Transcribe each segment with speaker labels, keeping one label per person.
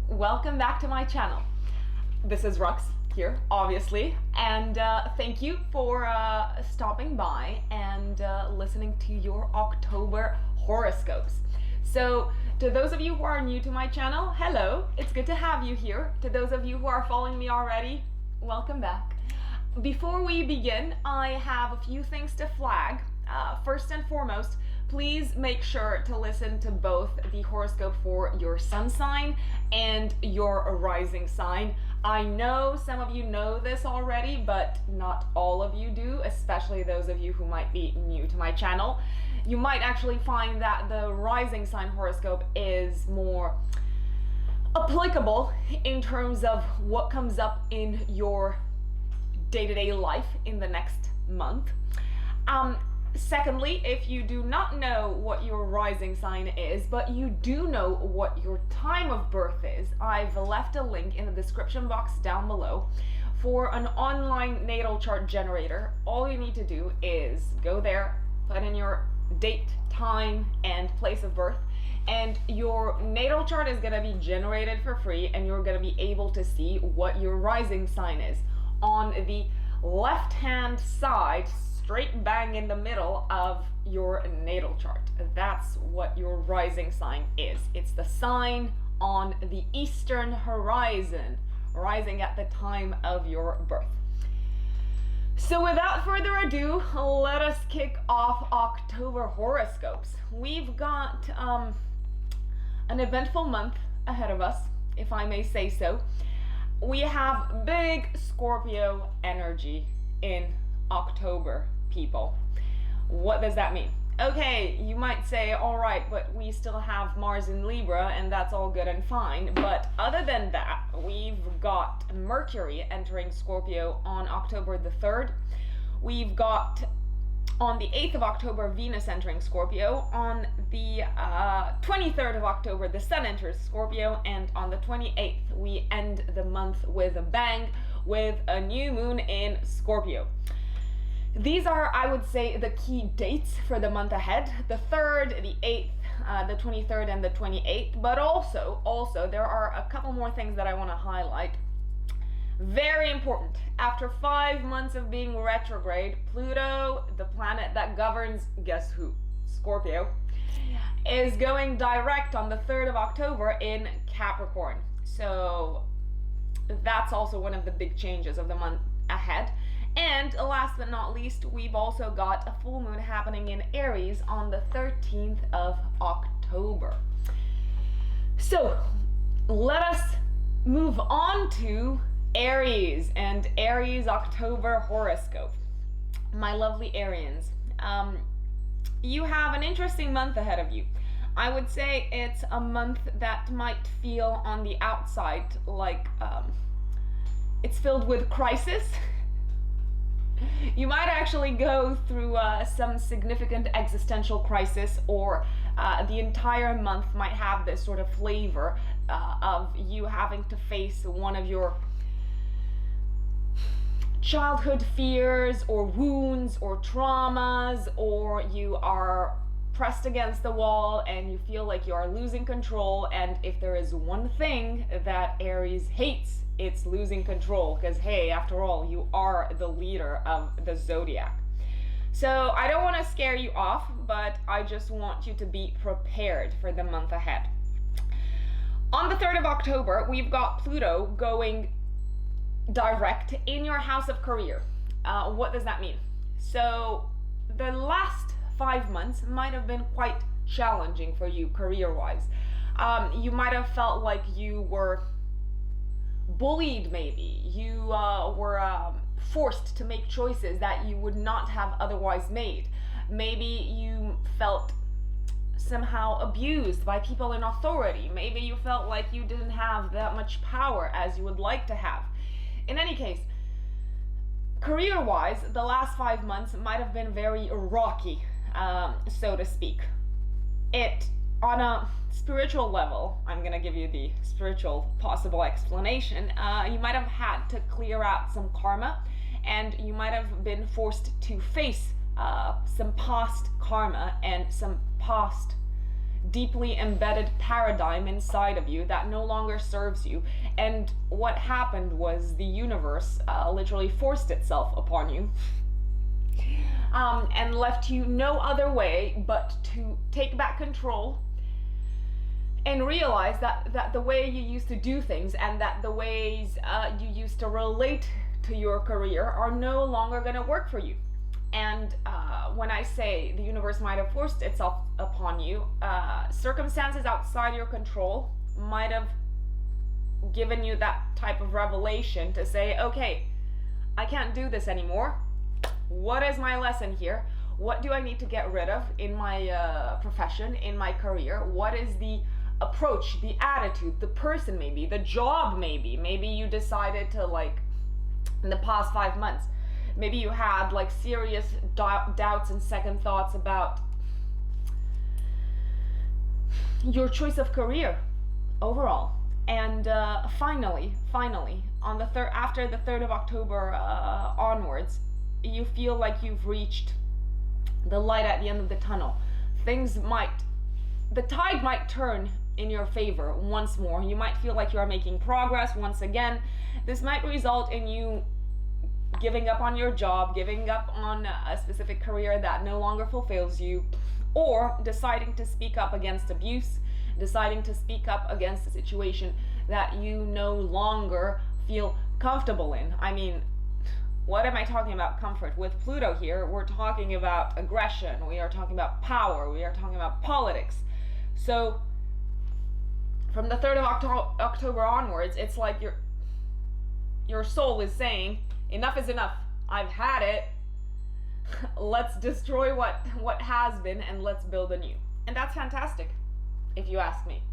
Speaker 1: welcome back to my channel. This is Rux here, obviously, and thank you for stopping by and listening to your October horoscopes. So to those of you who are new to my channel, hello, it's good to have you here. To those of you who are following me already, welcome back. Before we begin, I have a few things to flag. First and foremost, please make sure to listen to both the horoscope for your sun sign and your rising sign. I know some of you know this already, but not all of you do, especially those of you who might be new to my channel. You might actually find that the rising sign horoscope is more applicable in terms of what comes up in your day-to-day life in the next month. Secondly, if you do not know what your rising sign is, but you do know what your time of birth is, I've left a link in the description box down below for an online natal chart generator. All you need to do is go there, put in your date, time, and place of birth, and your natal chart is going to be generated for free, and you're going to be able to see what your rising sign is. On the left-hand side, straight bang in the middle of your natal chart. That's what your rising sign is. It's the sign on the eastern horizon, rising at the time of your birth. So without further ado, let us kick off October horoscopes. We've got an eventful month ahead of us, if I may say so. We have big Scorpio energy in October, people. What does that mean? Okay, you might say, all right, but we still have Mars in Libra, and that's all good and fine. But other than that, we've got Mercury entering Scorpio on October the 3rd. We've got on the 8th of October, Venus entering Scorpio. On the 23rd of October, the Sun enters Scorpio. And on the 28th, we end the month with a bang with a new moon in Scorpio. These are, I would say, the key dates for the month ahead. The 3rd, the 8th, the 23rd, and the 28th. But also, there are a couple more things that I want to highlight. Very important. After 5 months of being retrograde, Pluto, the planet that governs, guess who? Scorpio, is going direct on the 3rd of October in Capricorn. So that's also one of the big changes of the month ahead. And last but not least, we've also got a full moon happening in Aries on the 13th of October. So let us move on to Aries and Aries October horoscope. My lovely Arians, you have an interesting month ahead of you. I would say it's a month that might feel on the outside like it's filled with crisis. You might actually go through some significant existential crisis, or the entire month might have this sort of flavor of you having to face one of your childhood fears or wounds or traumas, or you are pressed against the wall and you feel like you are losing control. And if there is one thing that Aries hates, it's losing control, because hey, after all, you are the leader of the zodiac. So I don't want to scare you off, but I just want you to be prepared for the month ahead. On the 3rd of October, we've got Pluto going direct in your house of career. What does that mean? So the last 5 months might have been quite challenging for you career-wise. You might have felt like you were bullied, maybe. You were forced to make choices that you would not have otherwise made. Maybe you felt somehow abused by people in authority. Maybe you felt like you didn't have that much power as you would like to have. In any case, career-wise, the last 5 months might have been very rocky, so to speak. On a spiritual level, I'm going to give you the spiritual possible explanation. You might have had to clear out some karma, and you might have been forced to face some past karma and some past deeply embedded paradigm inside of you that no longer serves you. And what happened was the universe literally forced itself upon you, and left you no other way but to take back control and realize that the way you used to do things and that the ways you used to relate to your career are no longer going to work for you. And when I say the universe might have forced itself upon you, circumstances outside your control might have given you that type of revelation to say, okay, I can't do this anymore. What is my lesson here? What do I need to get rid of in my profession, in my career? What is the approach, the attitude, the person, maybe the job? Maybe you decided to, like, in the past 5 months, maybe you had like serious doubts and second thoughts about your choice of career overall. And finally on the after the 3rd of October onwards, you feel like you've reached the light at the end of the tunnel. The tide might turn in your favor once more. You might feel like you are making progress once again. This might result in you giving up on your job, giving up on a specific career that no longer fulfills you, or deciding to speak up against abuse, deciding to speak up against a situation that you no longer feel comfortable in. I mean, what am I talking about comfort? With Pluto here, we're talking about aggression, we are talking about power, we are talking about politics. So from the 3rd of October onwards, it's like your soul is saying, enough is enough. I've had it. Let's destroy what has been and let's build anew. And that's fantastic, if you ask me.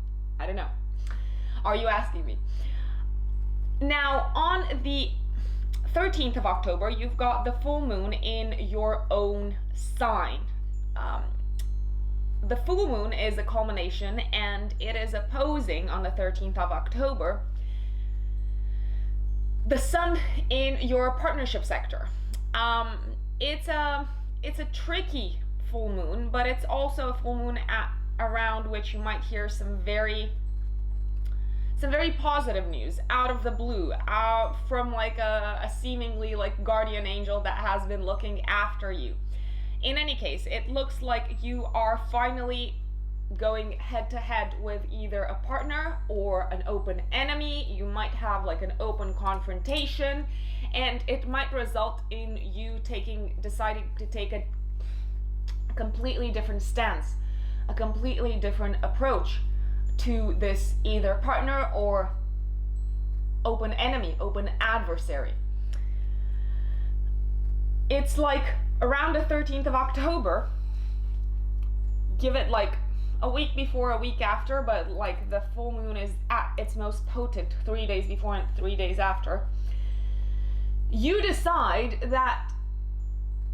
Speaker 1: I don't know. Are you asking me? Now, on the 13th of October, you've got the full moon in your own sign. The full moon is a culmination, and it is opposing on the 13th of October the sun in your partnership sector. It's a tricky full moon, but it's also a full moon around which you might hear some very positive news out of the blue, out from like a seemingly like guardian angel that has been looking after you. In any case, it looks like you are finally going head to head with either a partner or an open enemy. You might have like an open confrontation, and it might result in you deciding to take a completely different stance, a completely different approach to this either partner or open enemy, open adversary. It's like around the 13th of October, give it like a week before, a week after, but like the full moon is at its most potent 3 days before and 3 days after, you decide that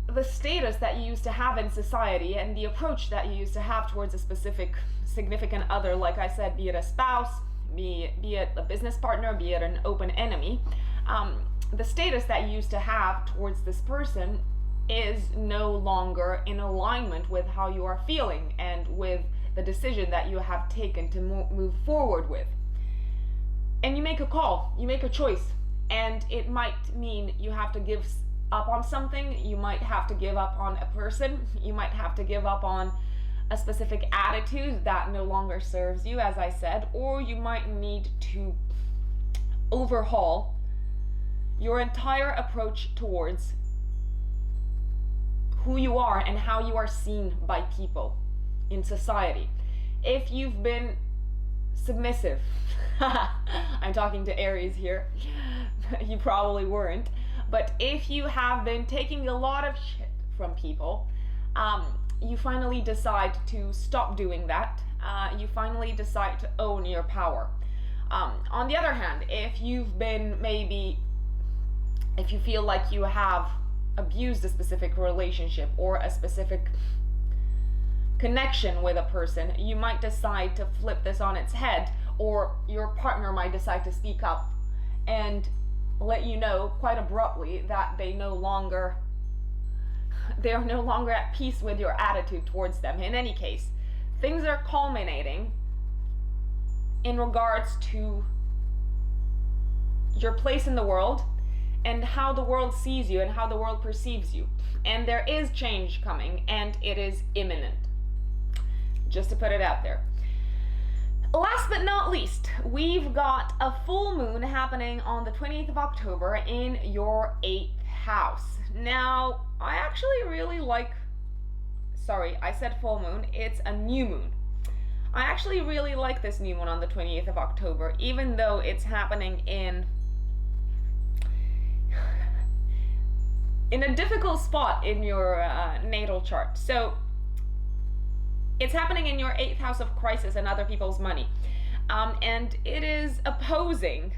Speaker 1: the status that you used to have in society and the approach that you used to have towards a specific significant other, like I said, be it a spouse, be it a business partner, be it an open enemy, the status that you used to have towards this person is no longer in alignment with how you are feeling and with the decision that you have taken to move forward with. And you make a call, you make a choice, and it might mean you have to give up on something, you might have to give up on a person, you might have to give up on a specific attitude that no longer serves you, as I said, or you might need to overhaul your entire approach towards who you are and how you are seen by people in society. If you've been submissive, I'm talking to Aries here, you probably weren't, but if you have been taking a lot of shit from people, you finally decide to stop doing that. You finally decide to own your power. On the other hand, if you've been if you feel like you have abused a specific relationship or a specific connection with a person, you might decide to flip this on its head, or your partner might decide to speak up and let you know quite abruptly that they're no longer at peace with your attitude towards them. In any case, things are culminating in regards to your place in the world and how the world sees you and how the world perceives you. And there is change coming, and it is imminent. Just to put it out there. Last but not least, we've got a full moon happening on the 20th of October in your 8th house. Now, I actually really like, sorry, I said full moon, it's a new moon. I actually really like this new moon on the 20th of October, even though it's happening in a difficult spot in your natal chart. So it's happening in your 8th house of crisis and other people's money. And it is opposing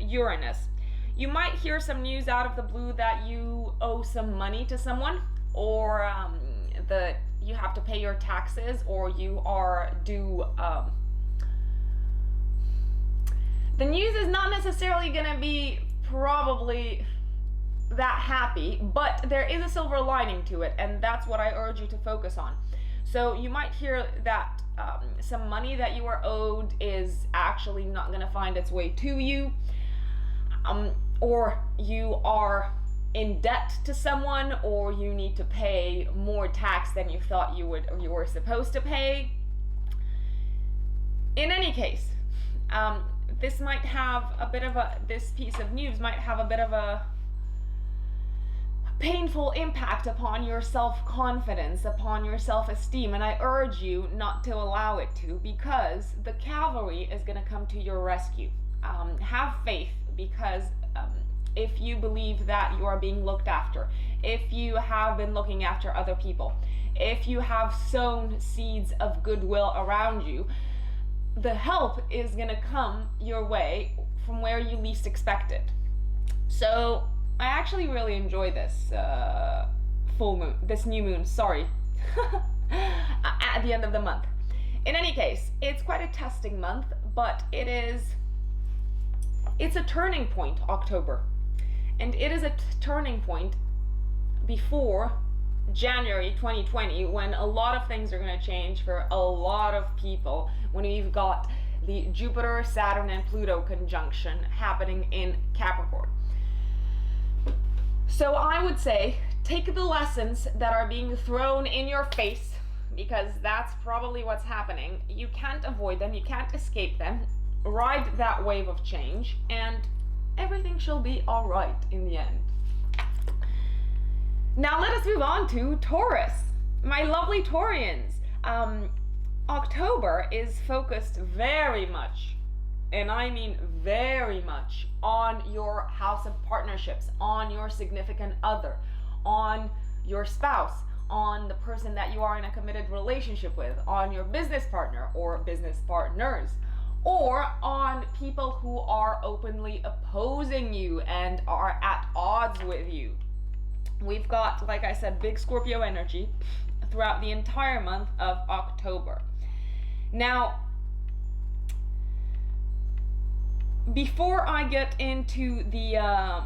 Speaker 1: Uranus. You might hear some news out of the blue that you owe some money to someone, or that you have to pay your taxes, or you are due. The news is not necessarily going to be probably that happy, but there is a silver lining to it, and that's what I urge you to focus on. So you might hear that some money that you are owed is actually not going to find its way to you, or you are in debt to someone, or you need to pay more tax than you thought you were supposed to pay. In any case, this might have a bit of this piece of news might have a bit of a painful impact upon your self-confidence, upon your self-esteem, and I urge you not to allow it to, because the cavalry is going to come to your rescue. Have faith, because if you believe that you are being looked after, if you have been looking after other people, if you have sown seeds of goodwill around you, the help is going to come your way from where you least expect it. So I actually really enjoy this full moon, this new moon, sorry, at the end of the month. In any case, it's quite a testing month, but it's a turning point, October. And it is a turning point before January 2020, when a lot of things are going to change for a lot of people, when we've got the Jupiter, Saturn, and Pluto conjunction happening in Capricorn. So I would say, take the lessons that are being thrown in your face, because that's probably what's happening. You can't avoid them, you can't escape them. Ride that wave of change, and everything shall be all right in the end. Now let us move on to Taurus, my lovely Taurians. October is focused very much, and I mean very much, on your house of partnerships, on your significant other, on your spouse, on the person that you are in a committed relationship with, on your business partner or business partners, or on people who are openly opposing you and are at odds with you. We've got, like I said, big Scorpio energy throughout the entire month of October. Now, before I get into the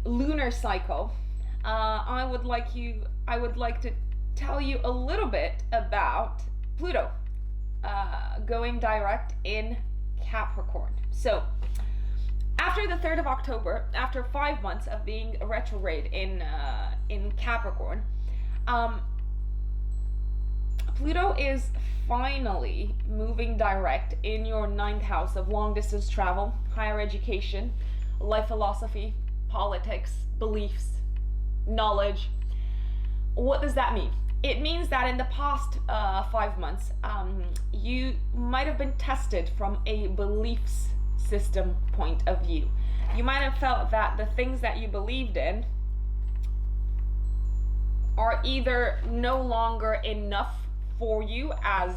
Speaker 1: lunar cycle, I would like to tell you a little bit about Pluto going direct in Capricorn. So, after the 3rd of October, after 5 months of being retrograde in Capricorn, Pluto is finally moving direct in your 9th house of long distance travel, higher education, life philosophy, politics, beliefs, knowledge. What does that mean? It means that in the past 5 months, you might have been tested from a beliefs system point of view. You might have felt that the things that you believed in are either no longer enough for you as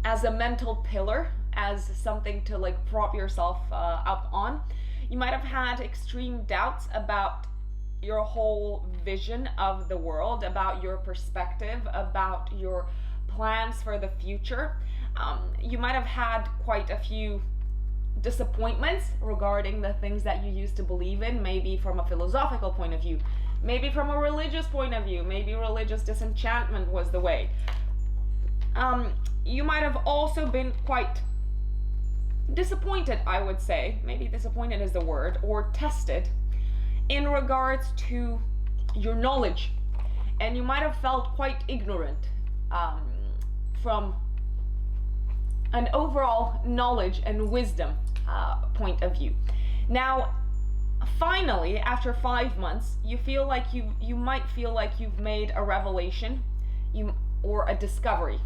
Speaker 1: a mental pillar, as something to like prop yourself up on. You might have had extreme doubts about your whole vision of the world, about your perspective, about your plans for the future. You might have had quite a few disappointments regarding the things that you used to believe in, maybe from a philosophical point of view, Maybe from a religious point of view, maybe religious disenchantment was the way. You might have also been quite disappointed, I would say, maybe disappointed is the word, or tested in regards to your knowledge. And you might have felt quite ignorant from an overall knowledge and wisdom point of view. Now, finally, after 5 months, you feel like you might feel like you've made a revelation, or a discovery.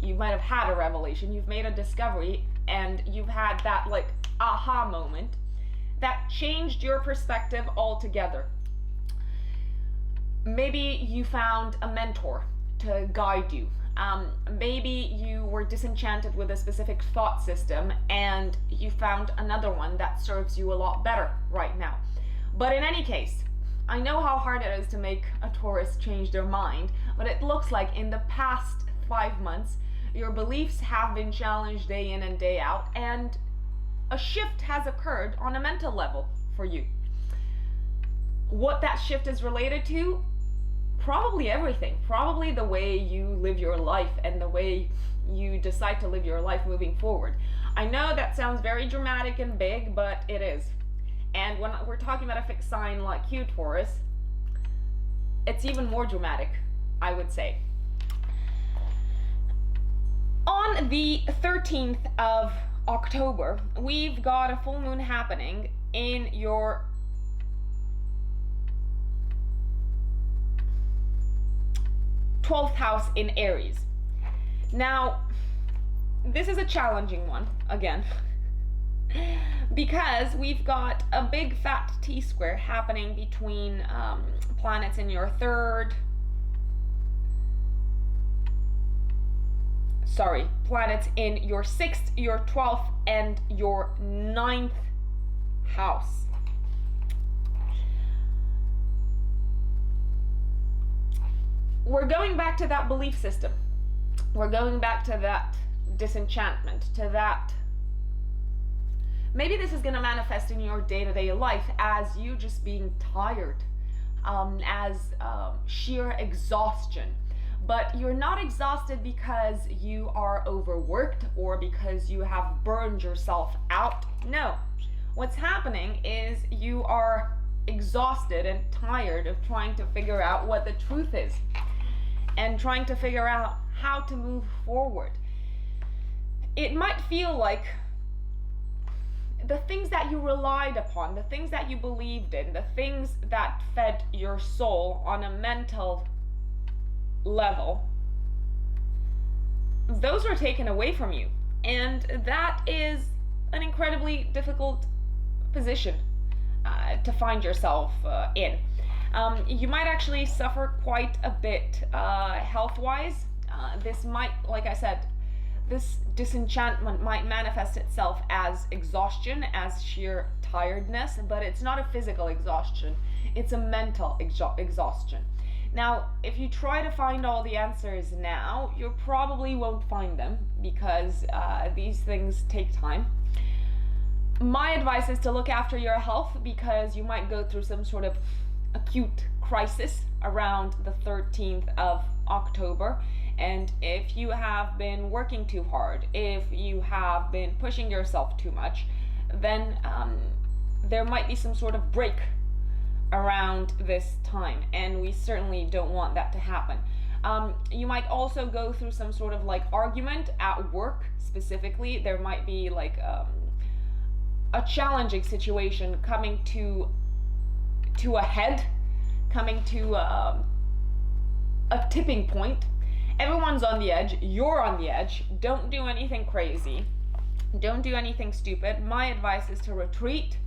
Speaker 1: You might have had a revelation, you've made a discovery, and you've had that like aha moment that changed your perspective altogether. Maybe you found a mentor to guide you. Maybe you were disenchanted with a specific thought system and you found another one that serves you a lot better right now. But in any case, I know how hard it is to make a Taurus change their mind, but it looks like in the past 5 months, your beliefs have been challenged day in and day out, and a shift has occurred on a mental level for you. What that shift is related to? Probably everything. Probably the way you live your life and the way you decide to live your life moving forward. I know that sounds very dramatic and big, but it is. And when we're talking about a fixed sign like you, Taurus, it's even more dramatic, I would say. On the 13th of October, we've got a full moon happening in your th house in Aries. Now, this is a challenging one, again, because we've got a big fat T-square happening between planets in your planets in your 6th, your 12th, and your 9th house. We're going back to that belief system. We're going back to that disenchantment, to that. Maybe this is going to manifest in your day-to-day life as you just being tired, as sheer exhaustion. But you're not exhausted because you are overworked or because you have burned yourself out. No. What's happening is you are exhausted and tired of trying to figure out what the truth is and trying to figure out how to move forward. It might feel like the things that you relied upon, the things that you believed in, the things that fed your soul on a mental level, those were taken away from you. And that is an incredibly difficult position to find yourself in. You might actually suffer quite a bit health-wise. This might, like I said, this disenchantment might manifest itself as exhaustion, as sheer tiredness, but it's not a physical exhaustion, it's a mental exhaustion. Now, if you try to find all the answers now, you probably won't find them because these things take time. My advice is to look after your health because you might go through some sort of acute crisis around the 13th of October. And if you have been working too hard, if you have been pushing yourself too much, then there might be some sort of break around this time, and we certainly don't want that to happen. You might also go through some sort of like argument at work specifically. There might be like a challenging situation coming to a head, coming to a tipping point. Everyone's on the edge, you're on the edge. Don't do anything crazy, don't do anything stupid. My advice is to retreat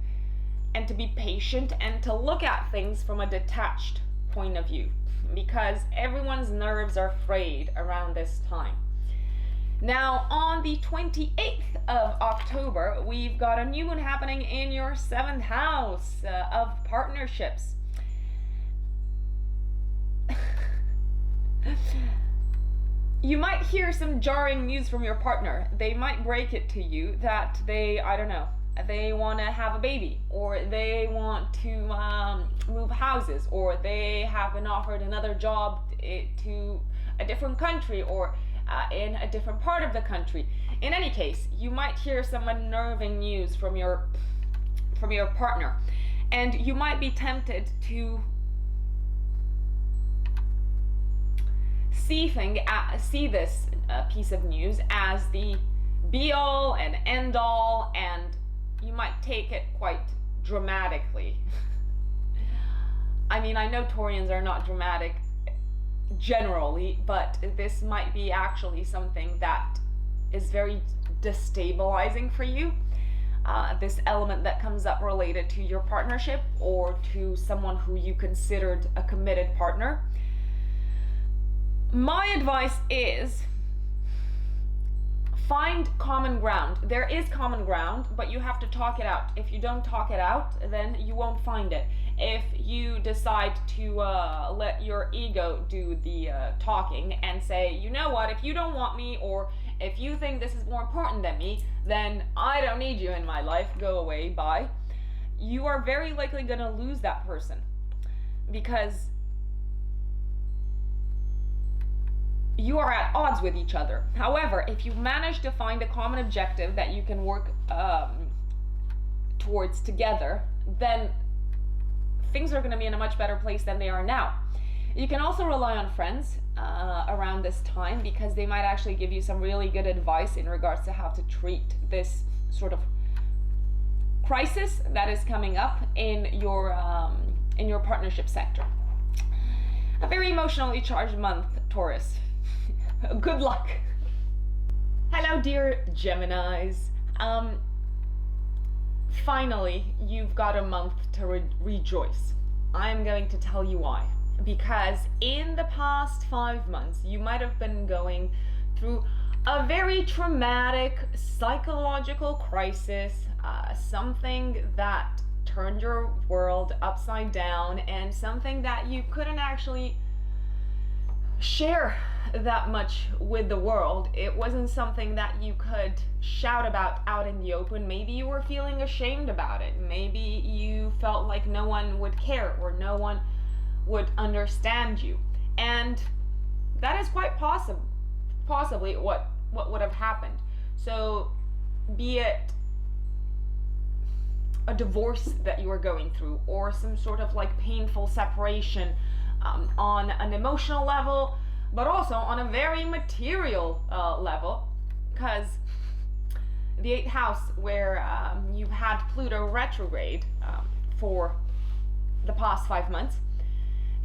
Speaker 1: and to be patient and to look at things from a detached point of view, because everyone's nerves are frayed around this time. Now, on the 28th of October, we've got a new moon happening in your 7th house of partnerships. You might hear some jarring news from your partner. They might break it to you that they, I don't know, they want to have a baby, or they want to move houses, or they have been offered another job to a different country, or in a different part of the country. In any case, you might hear some unnerving news from your partner, and you might be tempted to see this piece of news as the be-all and end-all, and you might take it quite dramatically. I mean, I know Taurians are not dramatic generally, but this might be actually something that is very destabilizing for you. This element that comes up related to your partnership or to someone who you considered a committed partner. My advice is find common ground. There is common ground, but you have to talk it out. If you don't talk it out, then you won't find it. If you decide to let your ego do the talking and say, you know what, if you don't want me, or if you think this is more important than me, then I don't need you in my life, go away, bye. You are very likely going to lose that person, because you are at odds with each other. However, if you manage to find a common objective that you can work towards together, then things are going to be in a much better place than they are now. You can also rely on friends around this time, because they might actually give you some really good advice in regards to how to treat this sort of crisis that is coming up in your partnership sector. A very emotionally charged month, Taurus. Good luck. Hello, dear Geminis. Finally, you've got a month to rejoice. I'm going to tell you why. Because in the past 5 months, you might have been going through a very traumatic psychological crisis, something that turned your world upside down, and something that you couldn't actually share that much with the world. It wasn't something that you could shout about out in the open. Maybe you were feeling ashamed about it. Maybe you felt like no one would care, or no one would understand you. And that is quite possibly what would have happened. So be it a divorce that you are going through, or some sort of like painful separation on an emotional level, but also on a very material level, because the 8th house, where you've had Pluto retrograde for the past 5 months,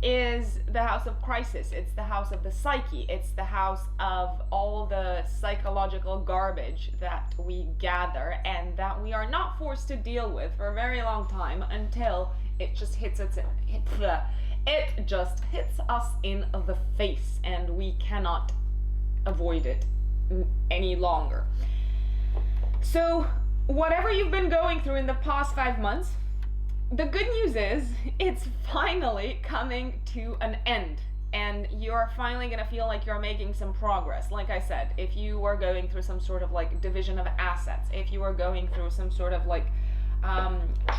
Speaker 1: is the house of crisis. It's the house of the psyche. It's the house of all the psychological garbage that we gather and that we are not forced to deal with for a very long time, until it just hits us in the face and we cannot avoid it any longer. So whatever you've been going through in the past 5 months, the good news is it's finally coming to an end, and you're finally going to feel like you're making some progress. Like I said, if you were going through some sort of like division of assets, if you were going through some sort of like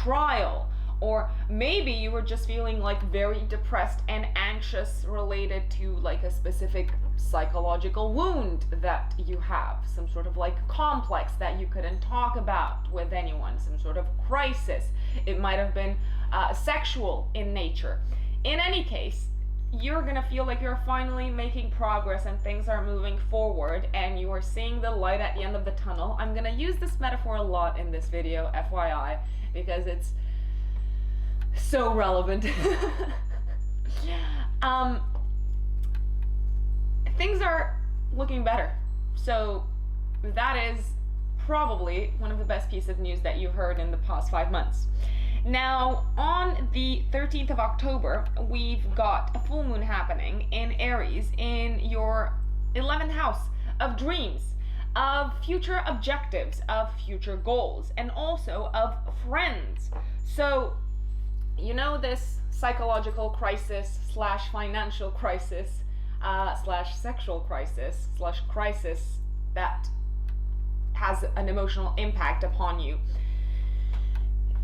Speaker 1: trial, or maybe you were just feeling like very depressed and anxious related to like a specific psychological wound that you have, some sort of like complex that you couldn't talk about with anyone, some sort of crisis. It might have been sexual in nature. In any case, you're gonna feel like you're finally making progress and things are moving forward and you are seeing the light at the end of the tunnel. I'm gonna use this metaphor a lot in this video, FYI, because it's so relevant. Things are looking better. So that is probably one of the best pieces of news that you've heard in the past 5 months. Now, on the 13th of October, we've got a full moon happening in Aries in your 11th house of dreams, of future objectives, of future goals, and also of friends. So, you know, this psychological crisis / financial crisis / sexual crisis / crisis that has an emotional impact upon you.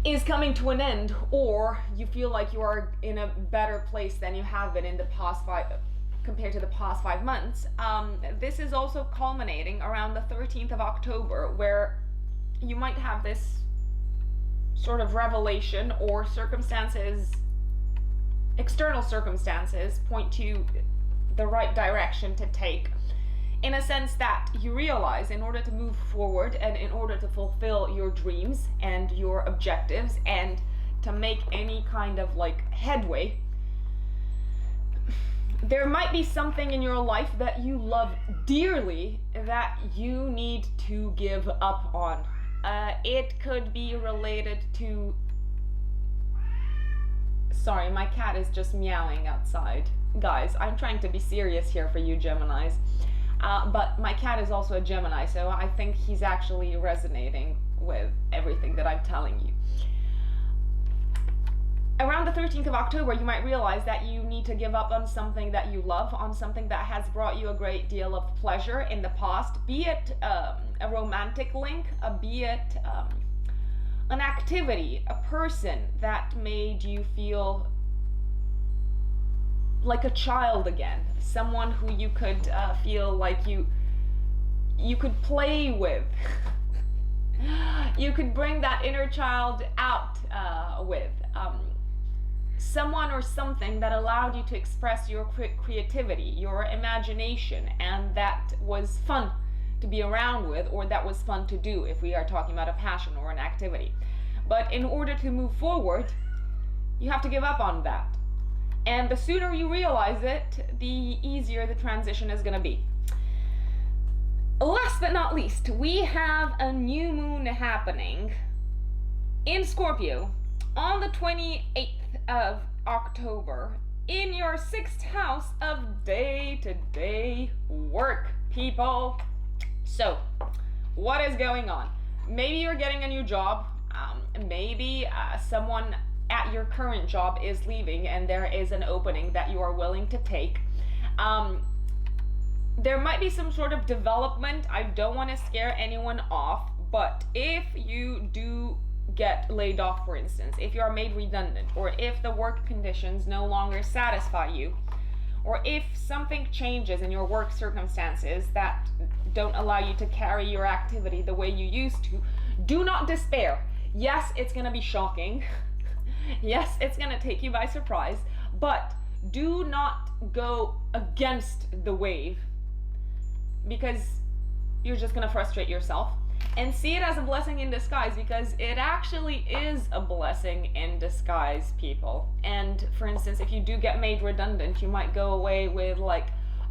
Speaker 1: is coming to an end, or you feel like you are in a better place than you have been in the past compared to the past 5 months. This is also culminating around the 13th of October, where you might have this sort of revelation, or circumstances, external circumstances point to the right direction to take, in a sense that you realize in order to move forward and in order to fulfill your dreams and your objectives and to make any kind of like headway, there might be something in your life that you love dearly that you need to give up on. It could be related to... Sorry, my cat is just meowing outside. Guys, I'm trying to be serious here for you Geminis. But my cat is also a Gemini, so I think he's actually resonating with everything that I'm telling you. Around the 13th of October, you might realize that you need to give up on something that you love, on something that has brought you a great deal of pleasure in the past, be it a romantic link, be it an activity, a person that made you feel like a child again, someone who you could feel like you could play with. You could bring that inner child out with. Someone or something that allowed you to express your creativity, your imagination, and that was fun to be around with, or that was fun to do if we are talking about a passion or an activity. But in order to move forward, you have to give up on that. And the sooner you realize it, the easier the transition is going to be. Last but not least, we have a new moon happening in Scorpio on the 28th of October in your 6th house of day-to-day work, people. So, what is going on? Maybe you're getting a new job. Maybe someone at your current job is leaving and there is an opening that you are willing to take. There might be some sort of development. I don't want to scare anyone off, but if you do get laid off, for instance, if you are made redundant, or if the work conditions no longer satisfy you, or if something changes in your work circumstances that don't allow you to carry your activity the way you used to, do not despair. Yes, it's going to be shocking. Yes, it's going to take you by surprise, but do not go against the wave, because you're just going to frustrate yourself. And see it as a blessing in disguise, because it actually is a blessing in disguise, people. And for instance, if you do get made redundant, you might go away with like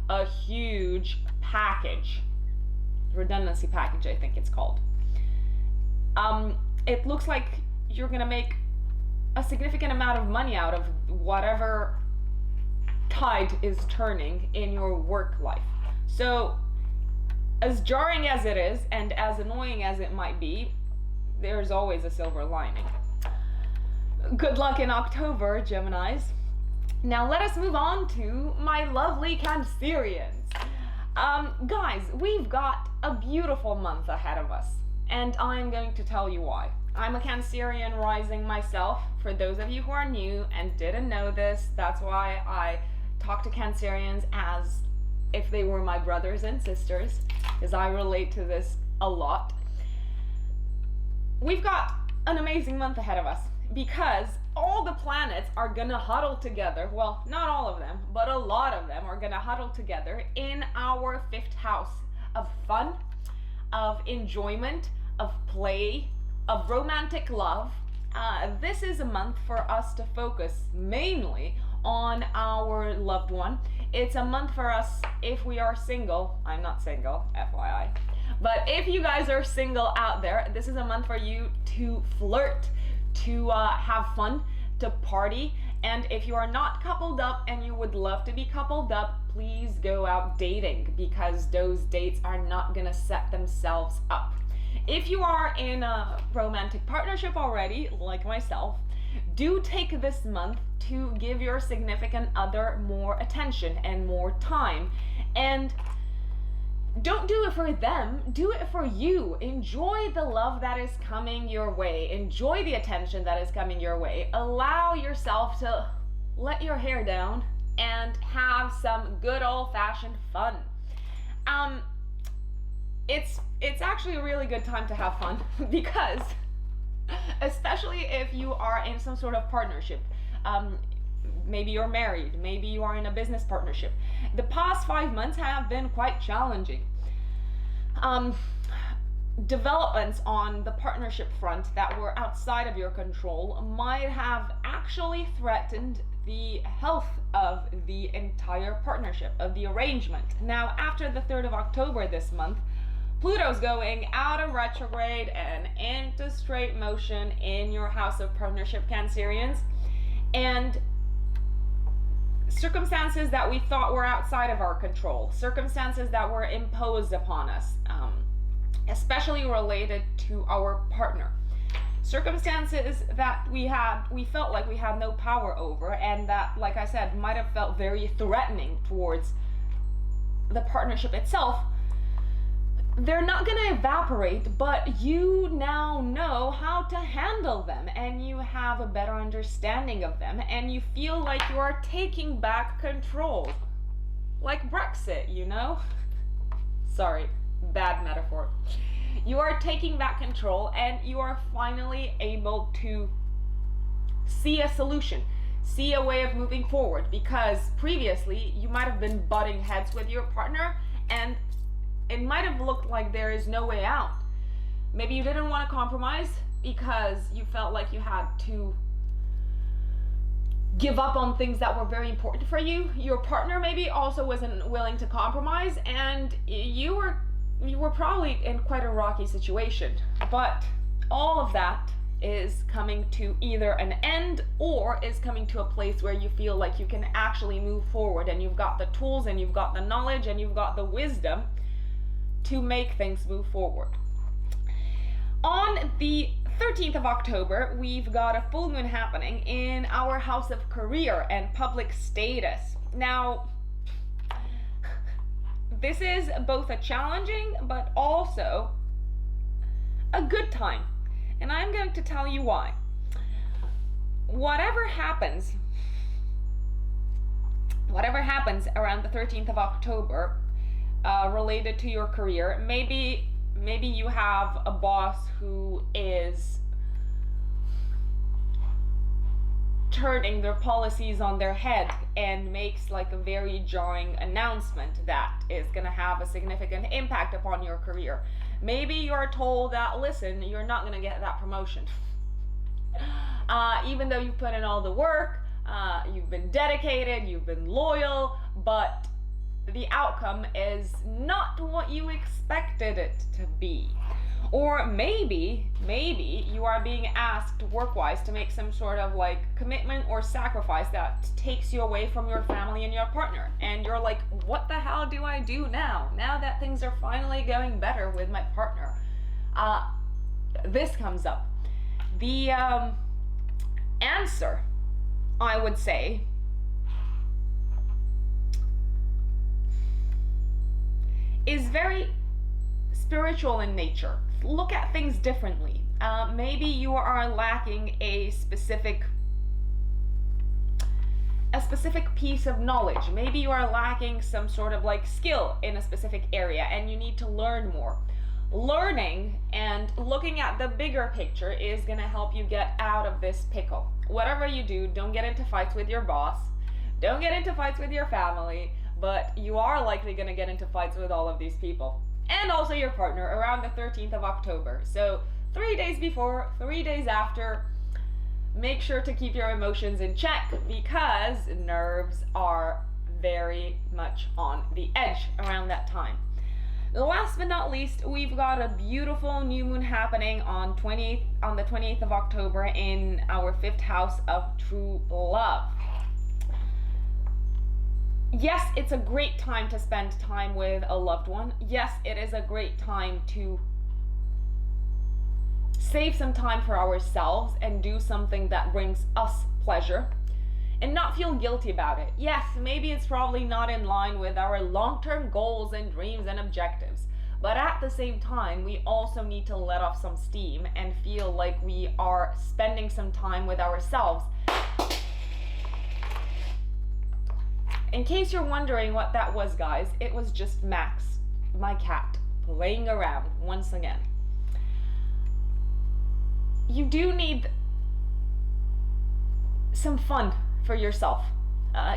Speaker 1: a huge package. Redundancy package, I think it's called. It looks like you're gonna make a significant amount of money out of whatever tide is turning in your work life. So, as jarring as it is, and as annoying as it might be, there's always a silver lining. Good luck in October, Geminis. Now let us move on to my lovely Cancerians. Guys, we've got a beautiful month ahead of us, and I'm going to tell you why. I'm a Cancerian rising myself. For those of you who are new and didn't know this, that's why I talk to Cancerians as if they were my brothers and sisters, because I relate to this a lot. We've got an amazing month ahead of us, because all the planets are gonna huddle together. Well, not all of them, but a lot of them are gonna huddle together in our 5th house of fun, of enjoyment, of play, of romantic love. This is a month for us to focus mainly on our loved one. It's a month for us if we are single. I'm not single, FYI. But if you guys are single out there, this is a month for you to flirt, to have fun, to party. And if you are not coupled up and you would love to be coupled up, please go out dating, because those dates are not gonna set themselves up. If you are in a romantic partnership already, like myself, do take this month to give your significant other more attention and more time, and don't do it for them, do it for you. Enjoy the love that is coming your way. Enjoy the attention that is coming your way. Allow yourself to let your hair down and have some good old-fashioned fun. It's actually a really good time to have fun because especially if you are in some sort of partnership. Maybe you're married, maybe you are in a business partnership. The past 5 months have been quite challenging. Developments on the partnership front that were outside of your control might have actually threatened the health of the entire partnership, of the arrangement. Now, after the 3rd of October this month, Pluto's going out of retrograde and into straight motion in your house of partnership, Cancerians. And circumstances that we thought were outside of our control, circumstances that were imposed upon us, especially related to our partner, circumstances that we felt like we had no power over, and that, like I said, might have felt very threatening towards the partnership itself. They're not going to evaporate, but you now know how to handle them, and you have a better understanding of them, and you feel like you are taking back control. Like Brexit, you know? Sorry, bad metaphor. You are taking back control, and you are finally able to see a solution, see a way of moving forward, because previously you might have been butting heads with your partner, and it might have looked like there is no way out. Maybe you didn't want to compromise because you felt like you had to give up on things that were very important for you. Your partner maybe also wasn't willing to compromise, and you were probably in quite a rocky situation. But all of that is coming to either an end or is coming to a place where you feel like you can actually move forward, and you've got the tools and you've got the knowledge and you've got the wisdom to make things move forward. On the 13th of October, we've got a full moon happening in our house of career and public status. Now, this is both a challenging but also a good time, and I'm going to tell you why. Whatever happens around the 13th of October, related to your career, maybe you have a boss who is turning their policies on their head and makes like a very jarring announcement that is going to have a significant impact upon your career. Maybe you're told that, listen, you're not going to get that promotion. Even though you've put in all the work, you've been dedicated, you've been loyal, but the outcome is not what you expected it to be. Or maybe you are being asked work-wise to make some sort of like commitment or sacrifice that takes you away from your family and your partner. And you're like, what the hell do I do now that things are finally going better with my partner? This comes up. The answer, I would say, is very spiritual in nature. Look at things differently. Maybe you are lacking a specific piece of knowledge. Maybe you are lacking some sort of like skill in a specific area and you need to learn more. Learning and looking at the bigger picture is going to help you get out of this pickle. Whatever you do, don't get into fights with your boss. Don't get into fights with your family. But you are likely going to get into fights with all of these people. And also your partner around the 13th of October. So 3 days before, 3 days after, make sure to keep your emotions in check because nerves are very much on the edge around that time. Last but not least, we've got a beautiful new moon happening on the 20th of October in our 5th house of true love. Yes, it's a great time to spend time with a loved one. Yes, it is a great time to save some time for ourselves and do something that brings us pleasure. and not feel guilty about it. Yes, maybe it's probably not in line with our long-term goals and dreams and objectives, but at the same time, we also need to let off some steam and feel like we are spending some time with ourselves. In case you're wondering what that was, guys, it was just Max, my cat, playing around once again. You do need some fun for yourself,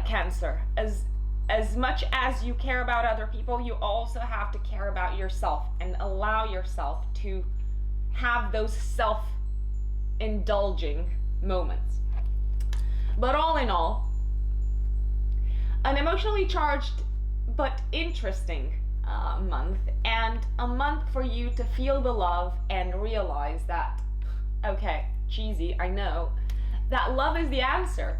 Speaker 1: Cancer. As much as you care about other people, you also have to care about yourself and allow yourself to have those self-indulging moments. But all in all, an emotionally charged but interesting month, and a month for you to feel the love and realize that, okay, cheesy, I know, that love is the answer.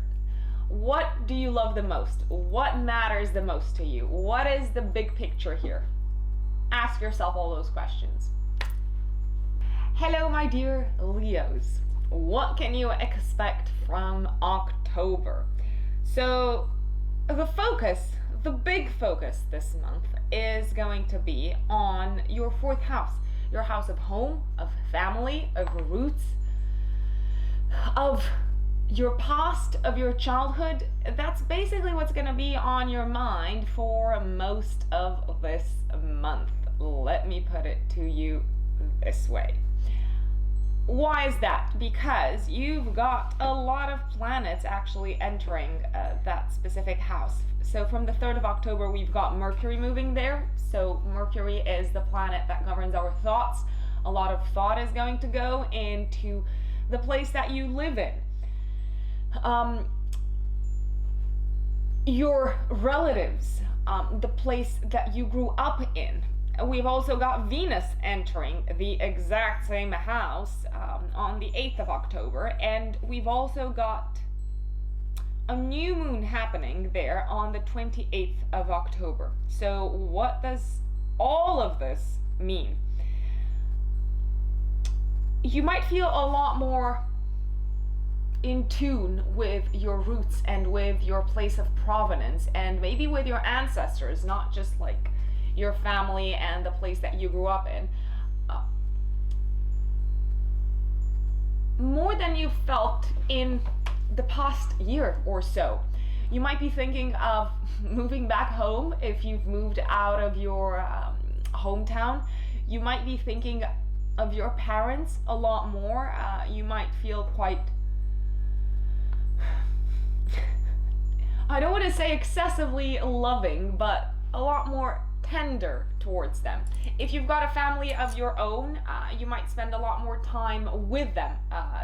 Speaker 1: What do you love the most? What matters the most to you? What is the big picture here? Ask yourself all those questions. Hello, my dear Leos. What can you expect from October? So, the big focus this month is going to be on your 4th house. Your house of home, of family, of roots, of your past, of your childhood. That's basically what's going to be on your mind for most of this month. Let me put it to you this way. Why is that? Because you've got a lot of planets actually entering that specific house. So from the 3rd of October, we've got Mercury moving there. So Mercury is the planet that governs our thoughts. A lot of thought is going to go into the place that you live in. Your relatives, the place that you grew up in. We've also got Venus entering the exact same house on the 8th of October, and we've also got a new moon happening there on the 28th of October. So what does all of this mean? You might feel a lot more in tune with your roots and with your place of provenance, and maybe with your ancestors, not just like your family and the place that you grew up in, more than you felt in the past year or so. You might be thinking of moving back home if you've moved out of your hometown. You might be thinking of your parents a lot more. You might feel quite, I don't want to say excessively loving, but a lot more tender towards them. If you've got a family of your own, you might spend a lot more time with them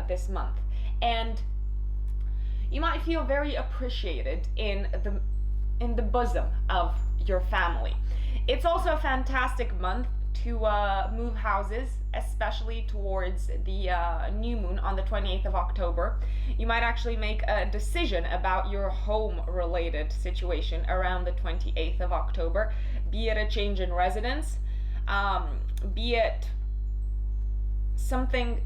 Speaker 1: this month, and you might feel very appreciated in the bosom of your family. It's also a fantastic month to move houses, especially towards the new moon on the 28th of October. You might actually make a decision about your home-related situation around the 28th of October, be it a change in residence, be it something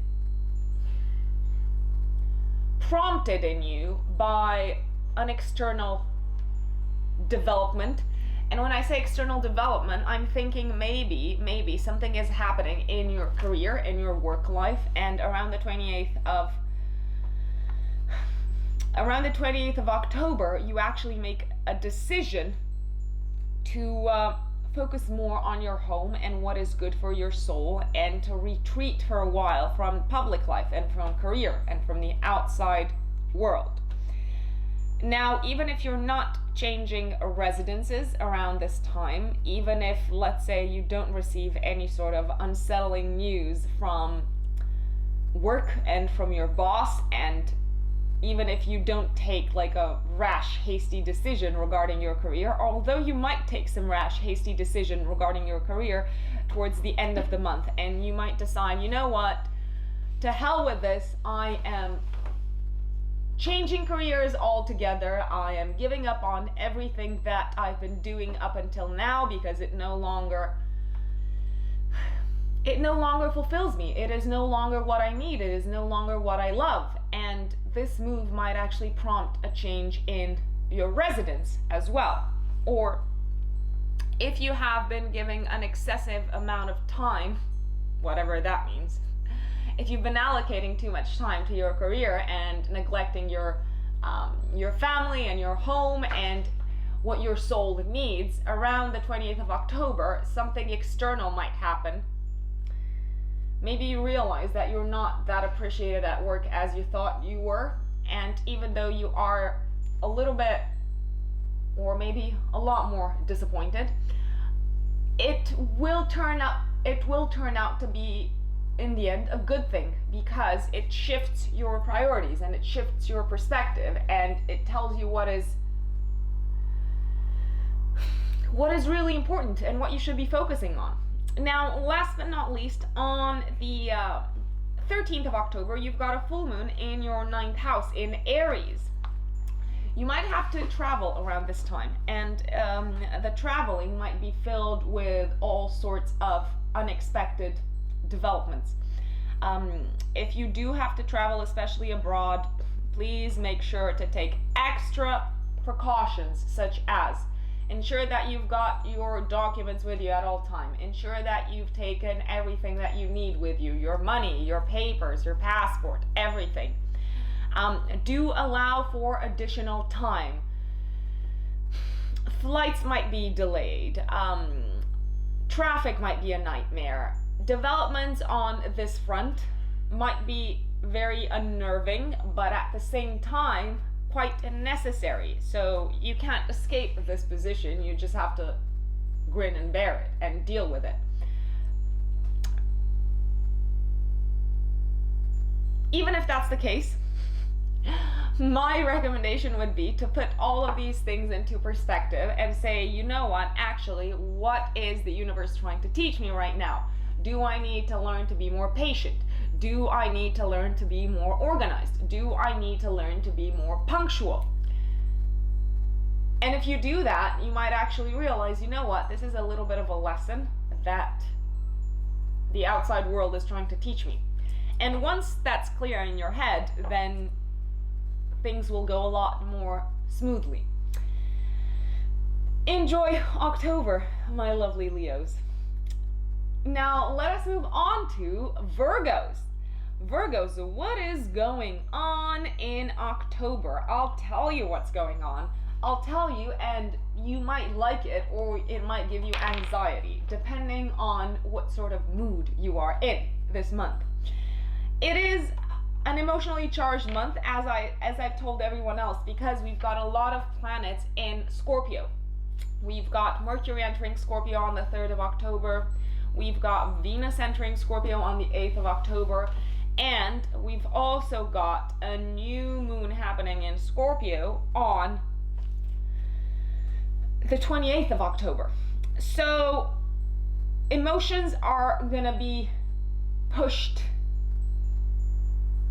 Speaker 1: prompted in you by an external development. And when I say external development, I'm thinking maybe something is happening in your career, in your work life, and around the 28th of October, you actually make a decision to focus more on your home and what is good for your soul, and to retreat for a while from public life and from career and from the outside world. Now, even if you're not changing residences around this time, even if, let's say, you don't receive any sort of unsettling news from work and from your boss, and even if you don't take like a rash, hasty decision regarding your career, although you might take some rash, hasty decision regarding your career towards the end of the month, and you might decide, you know what, to hell with this, I am changing careers altogether. I am giving up on everything that I've been doing up until now because it no longer fulfills me. It is no longer what I need. It is no longer what I love. and this move might actually prompt a change in your residence as well. Or if you have been giving an excessive amount of time, whatever that means, if you've been allocating too much time to your career and neglecting your family and your home and what your soul needs, around the 28th of October, something external might happen. Maybe you realize that you're not that appreciated at work as you thought you were, and even though you are a little bit, or maybe a lot more disappointed, it will turn out to be, in the end, a good thing, because it shifts your priorities and it shifts your perspective, and it tells you what is really important and what you should be focusing on. Now, last but not least, on the 13th of October, you've got a full moon in your 9th house in Aries. You might have to travel around this time, and the traveling might be filled with all sorts of unexpected developments. If you do have to travel, especially abroad, please make sure to take extra precautions, such as ensure that you've got your documents with you at all time. Ensure that you've taken everything that you need with you, your money, your papers, your passport, everything. Do allow for additional time. Flights might be delayed. Traffic might be a nightmare. Developments on this front might be very unnerving, but at the same time, quite necessary. So you can't escape this position. You just have to grin and bear it and deal with it. Even if that's the case, my recommendation would be to put all of these things into perspective and say, you know what, actually, what is the universe trying to teach me right now? Do I need to learn to be more patient? Do I need to learn to be more organized? Do I need to learn to be more punctual? And if you do that, you might actually realize, you know what, this is a little bit of a lesson that the outside world is trying to teach me. And once that's clear in your head, then things will go a lot more smoothly. Enjoy October, my lovely Leos. Now let us move on to Virgos. Virgos, what is going on in October? I'll tell you what's going on. I'll tell you, and you might like it or it might give you anxiety, depending on what sort of mood you are in this month. It is an emotionally charged month, as I've told everyone else, because we've got a lot of planets in Scorpio. We've got Mercury entering Scorpio on the 3rd of October. We've got Venus entering Scorpio on the 8th of October. And we've also got a new moon happening in Scorpio on the 28th of October. So emotions are gonna be pushed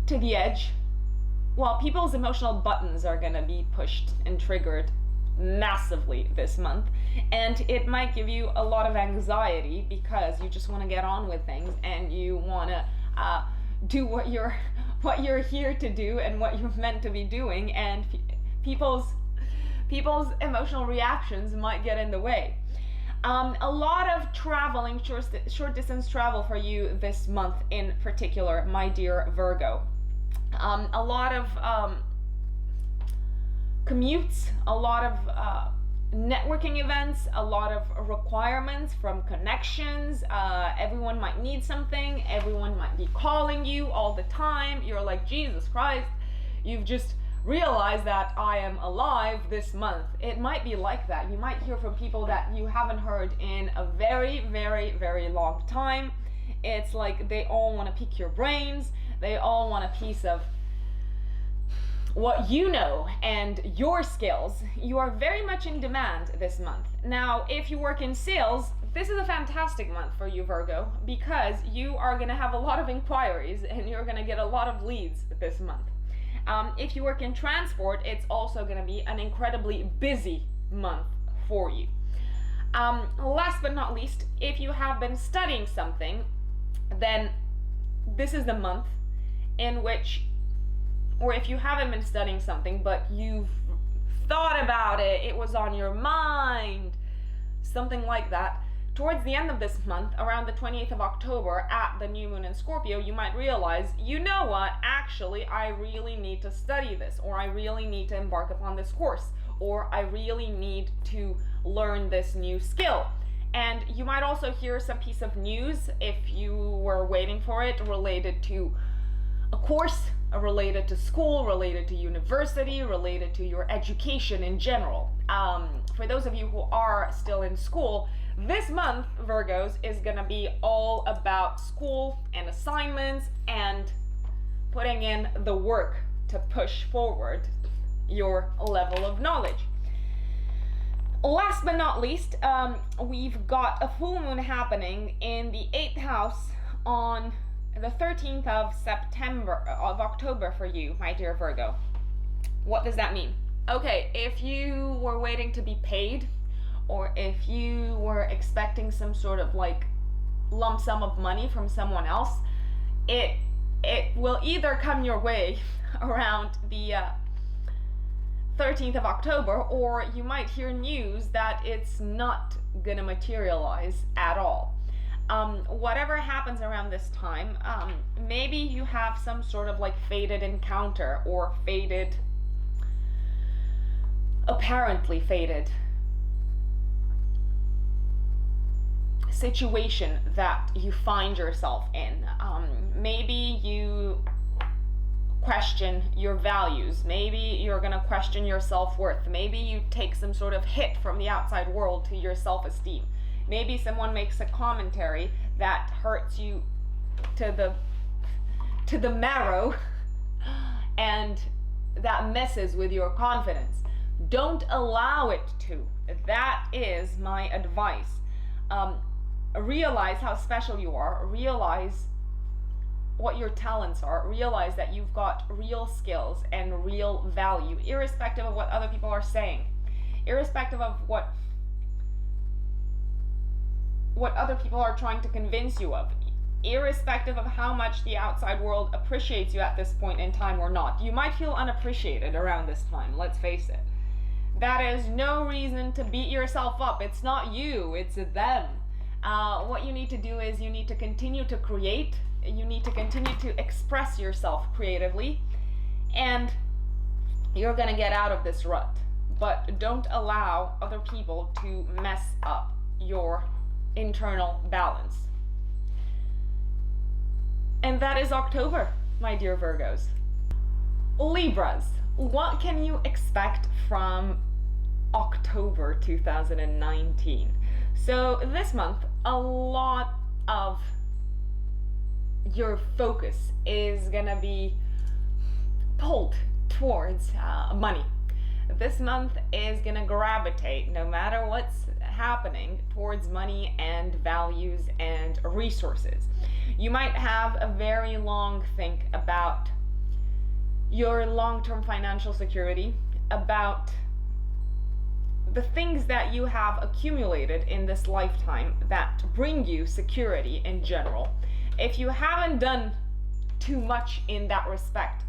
Speaker 1: to the edge, while people's emotional buttons are gonna be pushed and triggered massively this month. And it might give you a lot of anxiety because you just want to get on with things and you want to do what you're here to do and what you're meant to be doing, and people's emotional reactions might get in the way. A lot of traveling, short distance travel for you this month in particular, my dear Virgo. A lot of commutes, a lot of networking events, a lot of requirements from connections. Everyone might need something. Everyone might be calling you all the time. You're like, Jesus Christ, you've just realized that I am alive this month. It might be like that. You might hear from people that you haven't heard in a very, very, very long time. It's like they all want to pick your brains. They all want a piece of what you know and your skills. You are very much in demand this month. Now, if you work in sales, this is a fantastic month for you, Virgo, because you are going to have a lot of inquiries and you're going to get a lot of leads this month. If you work in transport, it's also going to be an incredibly busy month for you. Last but not least, if you have been studying something, then this is the month in which or if you haven't been studying something, but you've thought about it, it was on your mind, something like that, towards the end of this month, around the 28th of October, at the new moon in Scorpio, you might realize, you know what, actually, I really need to study this, or I really need to embark upon this course, or I really need to learn this new skill. And you might also hear some piece of news, if you were waiting for it, related to a course, related to school, related to university, related to your education in general. For those of you who are still in school, this month, Virgos, is gonna be all about school and assignments and putting in the work to push forward your level of knowledge. Last but not least, we've got a full moon happening in the 8th house on the 13th of October for you, my dear Virgo. What does that mean? Okay, if you were waiting to be paid, or if you were expecting some sort of like lump sum of money from someone else, it will either come your way around the 13th of October, or you might hear news that it's not gonna materialize at all. Whatever happens around this time, maybe you have some sort of like fated encounter, or apparently fated situation that you find yourself in. Maybe you question your values, maybe you're gonna question your self-worth, maybe you take some sort of hit from the outside world to your self-esteem, maybe someone makes a commentary that hurts you to the marrow and that messes with your confidence. Don't allow it to. That is my advice. Realize how special you are, realize what your talents are, realize that you've got real skills and real value, irrespective of what other people are saying, irrespective of what other people are trying to convince you of, irrespective of how much the outside world appreciates you at this point in time or not. You might feel unappreciated around this time, let's face it. That is no reason to beat yourself up. It's not you, it's them. What you need to do is you need to continue to create, you need to continue to express yourself creatively, and you're gonna get out of this rut. But don't allow other people to mess up your internal balance. And that is October, my dear Virgos. Libras, what can you expect from October 2019? So this month, a lot of your focus is gonna be pulled towards money. This month is gonna gravitate, no matter what's happening, towards money and values and resources. You might have a very long think about your long-term financial security, about the things that you have accumulated in this lifetime that bring you security in general. If you haven't done too much in that respect,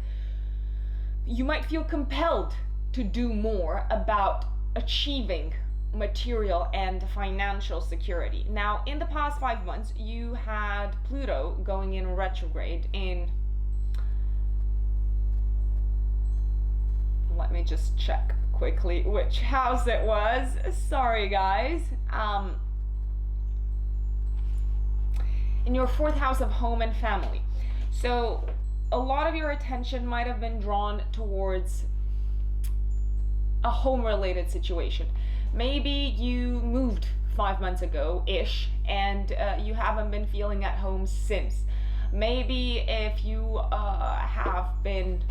Speaker 1: you might feel compelled to do more about achieving material and financial security. Now, in the past 5 months, you had Pluto going in retrograde in, let me just check quickly which house it was. Sorry, guys. In your 4th house of home and family. So a lot of your attention might have been drawn towards a home-related situation. Maybe you moved 5 months ago-ish, and you haven't been feeling at home since. Maybe if you have been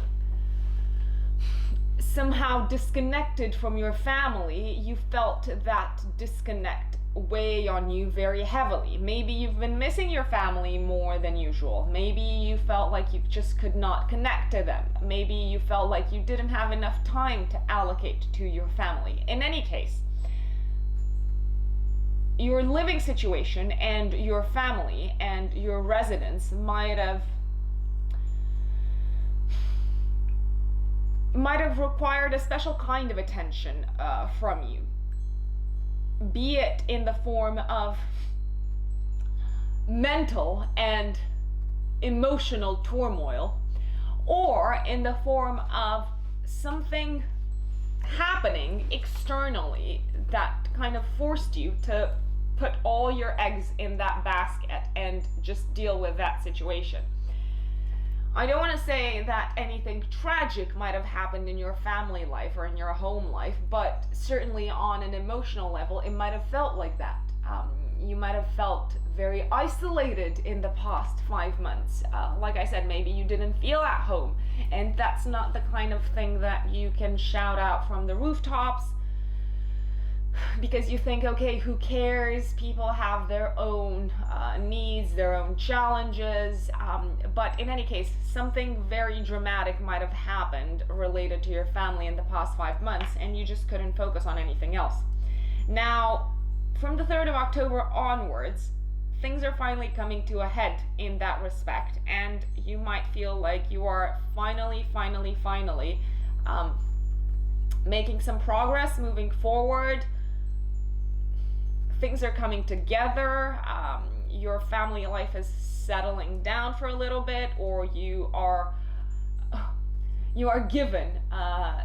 Speaker 1: somehow disconnected from your family, you felt that disconnect weigh on you very heavily. Maybe you've been missing your family more than usual. Maybe you felt like you just could not connect to them. Maybe you felt like you didn't have enough time to allocate to your family. In any case, your living situation and your family and your residence might have might have required a special kind of attention from you, be it in the form of mental and emotional turmoil, or in the form of something happening externally that kind of forced you to put all your eggs in that basket and just deal with that situation. I don't want to say that anything tragic might have happened in your family life or in your home life, but certainly on an emotional level, it might have felt like that. You might have felt very isolated in the past 5 months. Like I said, maybe you didn't feel at home, and that's not the kind of thing that you can shout out from the rooftops, because you think, okay, who cares? People have their own needs, their own challenges. But in any case, something very dramatic might have happened related to your family in the past 5 months, and you just couldn't focus on anything else. Now, from the 3rd of October onwards, things are finally coming to a head in that respect, and you might feel like you are finally making some progress, moving forward. Things are coming together. Your family life is settling down for a little bit, or you are given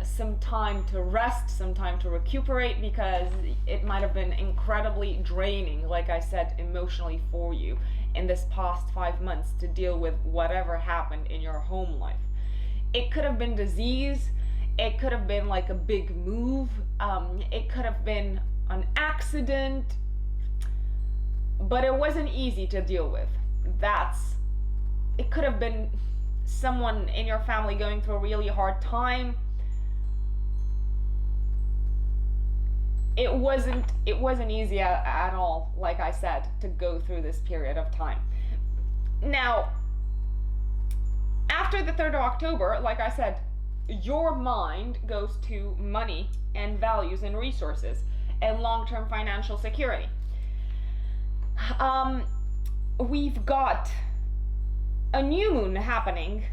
Speaker 1: some time to rest, some time to recuperate, because it might have been incredibly draining, like I said, emotionally for you in this past 5 months to deal with whatever happened in your home life. It could have been disease, it could have been like a big move, it could have been an accident, but it wasn't easy to deal with. It could have been someone in your family going through a really hard time. It wasn't easy at all, like I said, to go through this period of time. Now, after the 3rd of October, like I said, your mind goes to money and values and resources and long-term financial security. We've got a new moon happening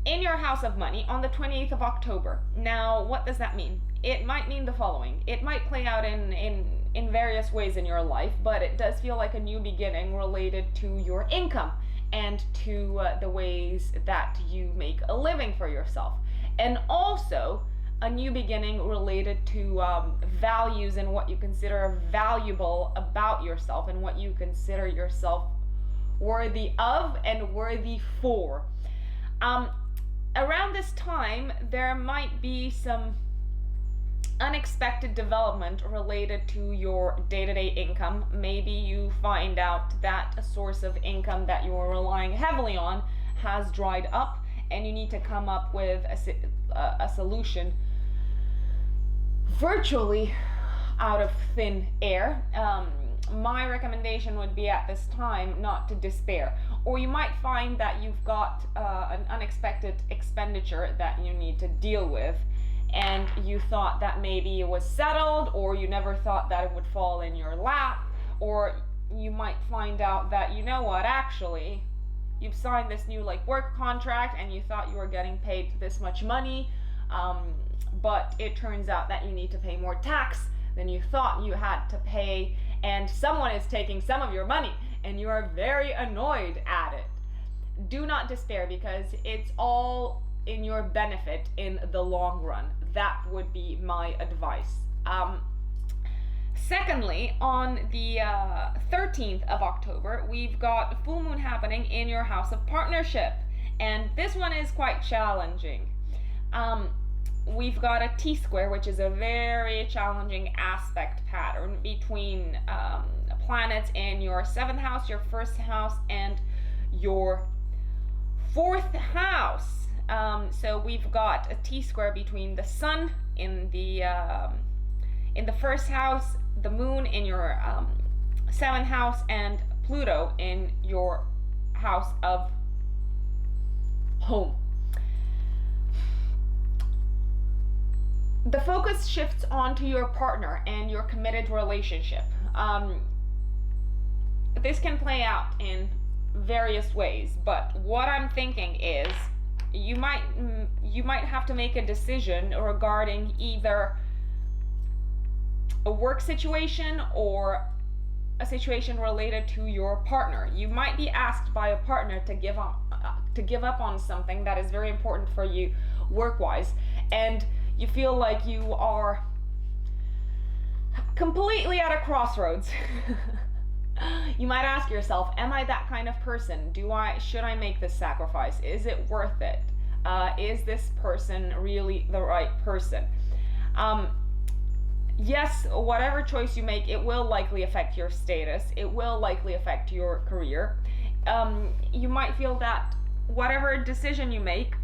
Speaker 1: in your house of money on the 28th of October. Now, what does that mean? It might mean the following. It might play out in various ways in your life, but it does feel like a new beginning related to your income and to the ways that you make a living for yourself. And also a new beginning related to values and what you consider valuable about yourself and what you consider yourself worthy of and worthy for. Around this time, there might be some unexpected development related to your day-to-day income. Maybe you find out that a source of income that you are relying heavily on has dried up, and you need to come up with a solution virtually out of thin air. My recommendation would be at this time not to despair. Or you might find that you've got an unexpected expenditure that you need to deal with, and you thought that maybe it was settled, or you never thought that it would fall in your lap. Or you might find out that, you know what, actually you've signed this new work contract and you thought you were getting paid this much money, but it turns out that you need to pay more tax than you thought you had to pay, and someone is taking some of your money and you are very annoyed at it. Do not despair, because it's all in your benefit in the long run. That would be my advice. Secondly, on the 13th of October, we've got a full moon happening in your house of partnership, and this one is quite challenging. We've got a T-square, which is a very challenging aspect pattern between planets in your 7th house, your 1st house, and your 4th house. So we've got a T-square between the Sun in the 1st house, the Moon in your 7th house, and Pluto in your house of home. The focus shifts onto your partner and your committed relationship. This can play out in various ways, but what I'm thinking is you might have to make a decision regarding either a work situation or a situation related to your partner. You might be asked by a partner to give up on something that is very important for you work-wise, and you feel like you are completely at a crossroads. You might ask yourself, am I that kind of person? Should I make this sacrifice? Is it worth it? Is this person really the right person? Yes, whatever choice you make, it will likely affect your status. It will likely affect your career. You might feel that whatever decision you make,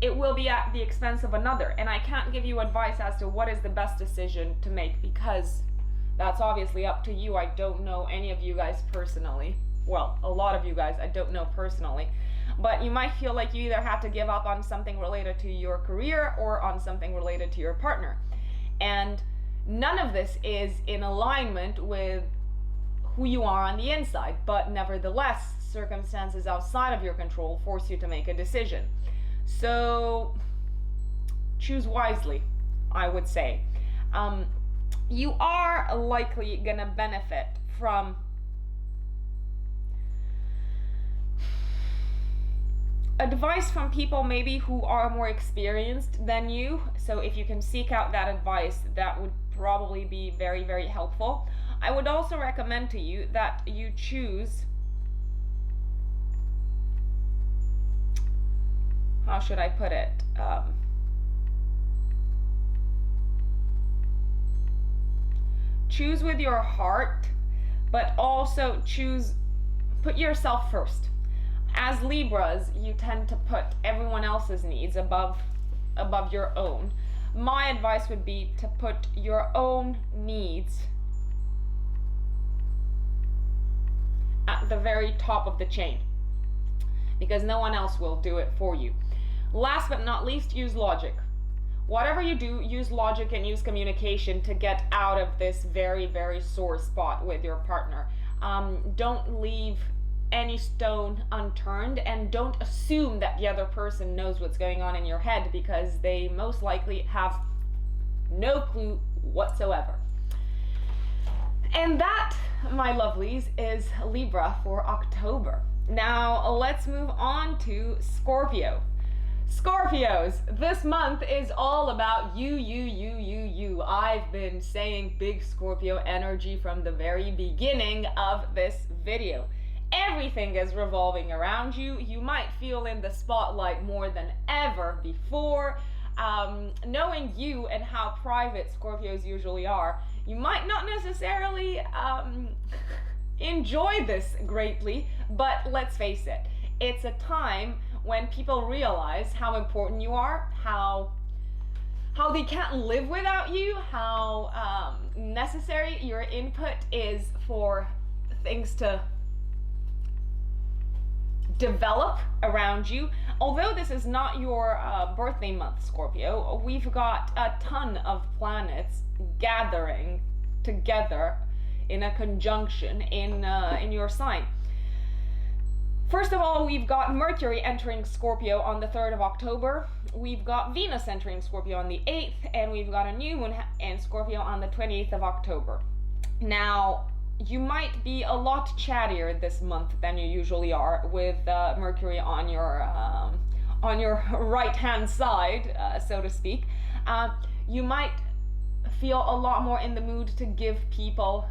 Speaker 1: it will be at the expense of another. And I can't give you advice as to what is the best decision to make, because that's obviously up to you. I don't know any of you guys personally. Well, a lot of you guys I don't know personally. But you might feel like you either have to give up on something related to your career or on something related to your partner. And none of this is in alignment with who you are on the inside, but nevertheless, circumstances outside of your control force you to make a decision. So choose wisely, I would say. You are likely gonna benefit from advice from people maybe who are more experienced than you. So if you can seek out that advice, that would probably be very, very helpful. I would also recommend to you that you choose, how should I put it? Choose with your heart, but also put yourself first. As Libras, you tend to put everyone else's needs above your own. My advice would be to put your own needs at the very top of the chain, because no one else will do it for you. Last but not least, use logic. Whatever you do, use logic and use communication to get out of this very, very sore spot with your partner. Don't leave any stone unturned, and don't assume that the other person knows what's going on in your head, because they most likely have no clue whatsoever. And that, my lovelies, is Libra for October. Now let's move on to Scorpio. Scorpios, this month is all about you. I've been saying big Scorpio energy from the very beginning of this video. Everything is revolving around you. You might feel in the spotlight more than ever before. Knowing you and how private Scorpios usually are, you might not necessarily enjoy this greatly, but let's face it, it's a time when people realize how important you are, how they can't live without you, how necessary your input is for things to develop around you. Although this is not your birthday month, Scorpio, we've got a ton of planets gathering together in a conjunction in your sign. First of all, we've got Mercury entering Scorpio on the 3rd of October. We've got Venus entering Scorpio on the 8th, and we've got a new moon in Scorpio on the 28th of October. Now, you might be a lot chattier this month than you usually are, with Mercury on your right-hand side, so to speak. You might feel a lot more in the mood to give people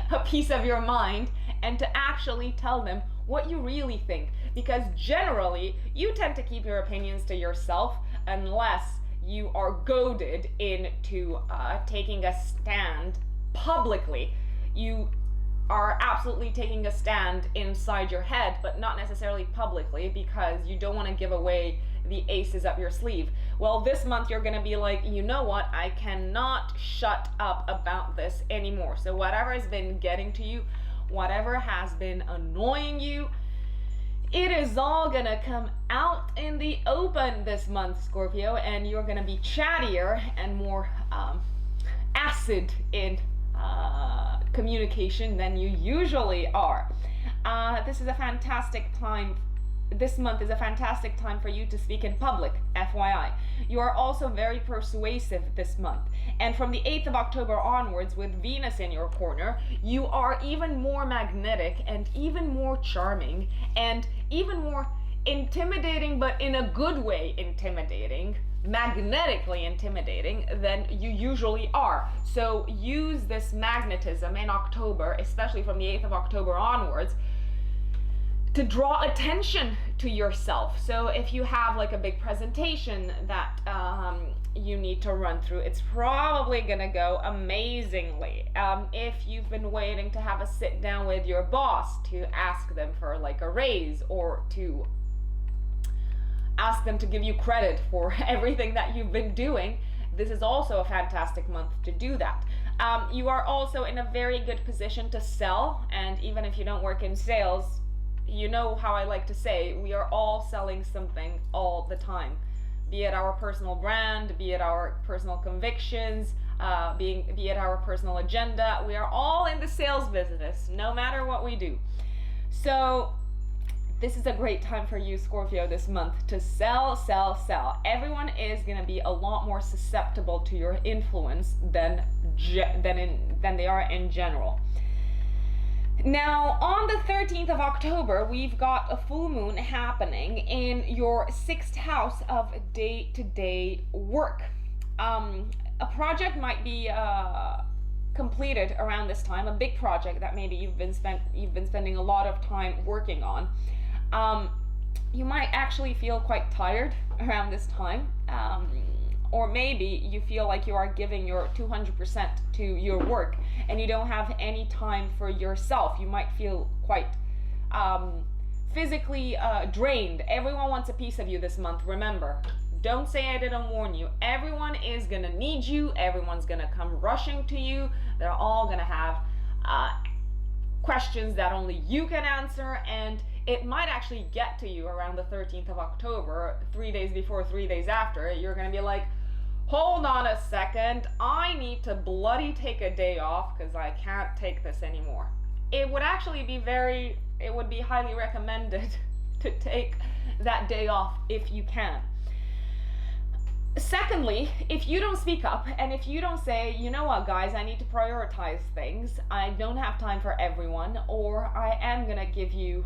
Speaker 1: a piece of your mind and to actually tell them what you really think, because generally you tend to keep your opinions to yourself unless you are goaded into taking a stand publicly. You are absolutely taking a stand inside your head, but not necessarily publicly, because you don't want to give away the aces up your sleeve. Well, this month you're going to be like, you know what, I cannot shut up about this anymore. So whatever has been getting to you, whatever has been annoying you, it is all going to come out in the open this month, Scorpio, and you're going to be chattier and more acid in communication than you usually are. This is a fantastic time this month is a fantastic time for you to speak in public, FYI. You are also very persuasive this month. And from the 8th of October onwards, with Venus in your corner, you are even more magnetic and even more charming and even more intimidating, but in a good way intimidating, magnetically intimidating than you usually are. So use this magnetism in October, especially from the 8th of October onwards, to draw attention to yourself. So if you have like a big presentation that you need to run through, it's probably gonna go amazingly. If you've been waiting to have a sit down with your boss to ask them for like a raise, or to ask them to give you credit for everything that you've been doing, this is also a fantastic month to do that. You are also in a very good position to sell, and even if you don't work in sales, you know how I like to say, we are all selling something all the time. Be it our personal brand, be it our personal convictions, be it our personal agenda. We are all in the sales business, no matter what we do. So this is a great time for you, Scorpio, this month to sell, sell, sell. Everyone is going to be a lot more susceptible to your influence than they are in general. Now, on the 13th of October, we've got a full moon happening in your 6th house of day-to-day work. A project might be completed around this time, a big project that maybe you've been spending a lot of time working on. You might actually feel quite tired around this time, or maybe you feel like you are giving your 200% to your work and you don't have any time for yourself. You might feel quite physically drained. Everyone wants a piece of you this month. Remember, don't say I didn't warn you. Everyone is gonna need you. Everyone's gonna come rushing to you. They're all gonna have questions that only you can answer, and it might actually get to you around the 13th of October, 3 days before, 3 days after. You're gonna be like, hold on a second, I need to bloody take a day off because I can't take this anymore. It would actually be it would be highly recommended to take that day off if you can. Secondly, if you don't speak up and if you don't say, you know what guys, I need to prioritize things, I don't have time for everyone, or I am gonna give you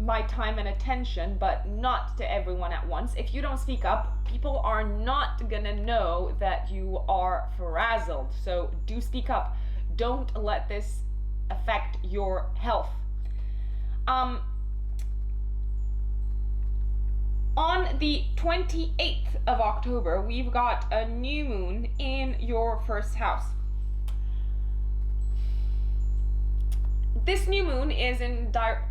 Speaker 1: my time and attention, but not to everyone at once. If you don't speak up, people are not gonna know that you are frazzled. So do speak up. Don't let this affect your health. On the 28th of October, we've got a new moon in your 1st house. This new moon is in direct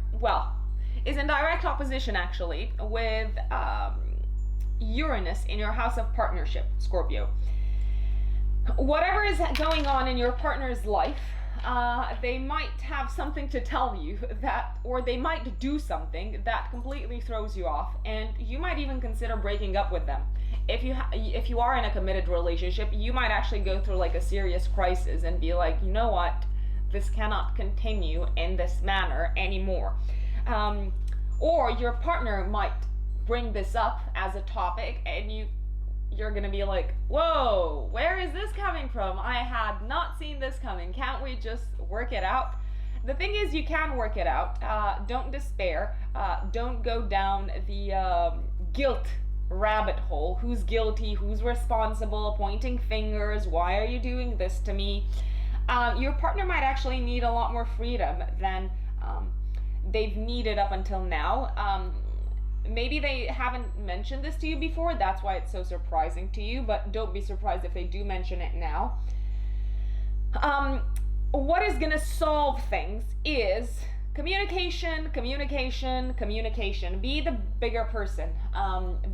Speaker 1: opposition actually with Uranus in your house of partnership, Scorpio. Whatever is going on in your partner's life, they might have something to tell you that, or they might do something that completely throws you off, and you might even consider breaking up with them. If you are in a committed relationship, you might actually go through like a serious crisis and be like, you know what, this cannot continue in this manner anymore. Or your partner might bring this up as a topic, and you're gonna be like, whoa, where is this coming from? I had not seen this coming. Can't we just work it out? The thing is, you can work it out. Don't despair. Don't go down the guilt rabbit hole. Who's guilty? Who's responsible? Pointing fingers. Why are you doing this to me? Your partner might actually need a lot more freedom than they've needed up until now. Maybe they haven't mentioned this to you before, that's why it's so surprising to you, but don't be surprised if they do mention it now. What is gonna solve things is communication, communication, communication. Be the bigger person.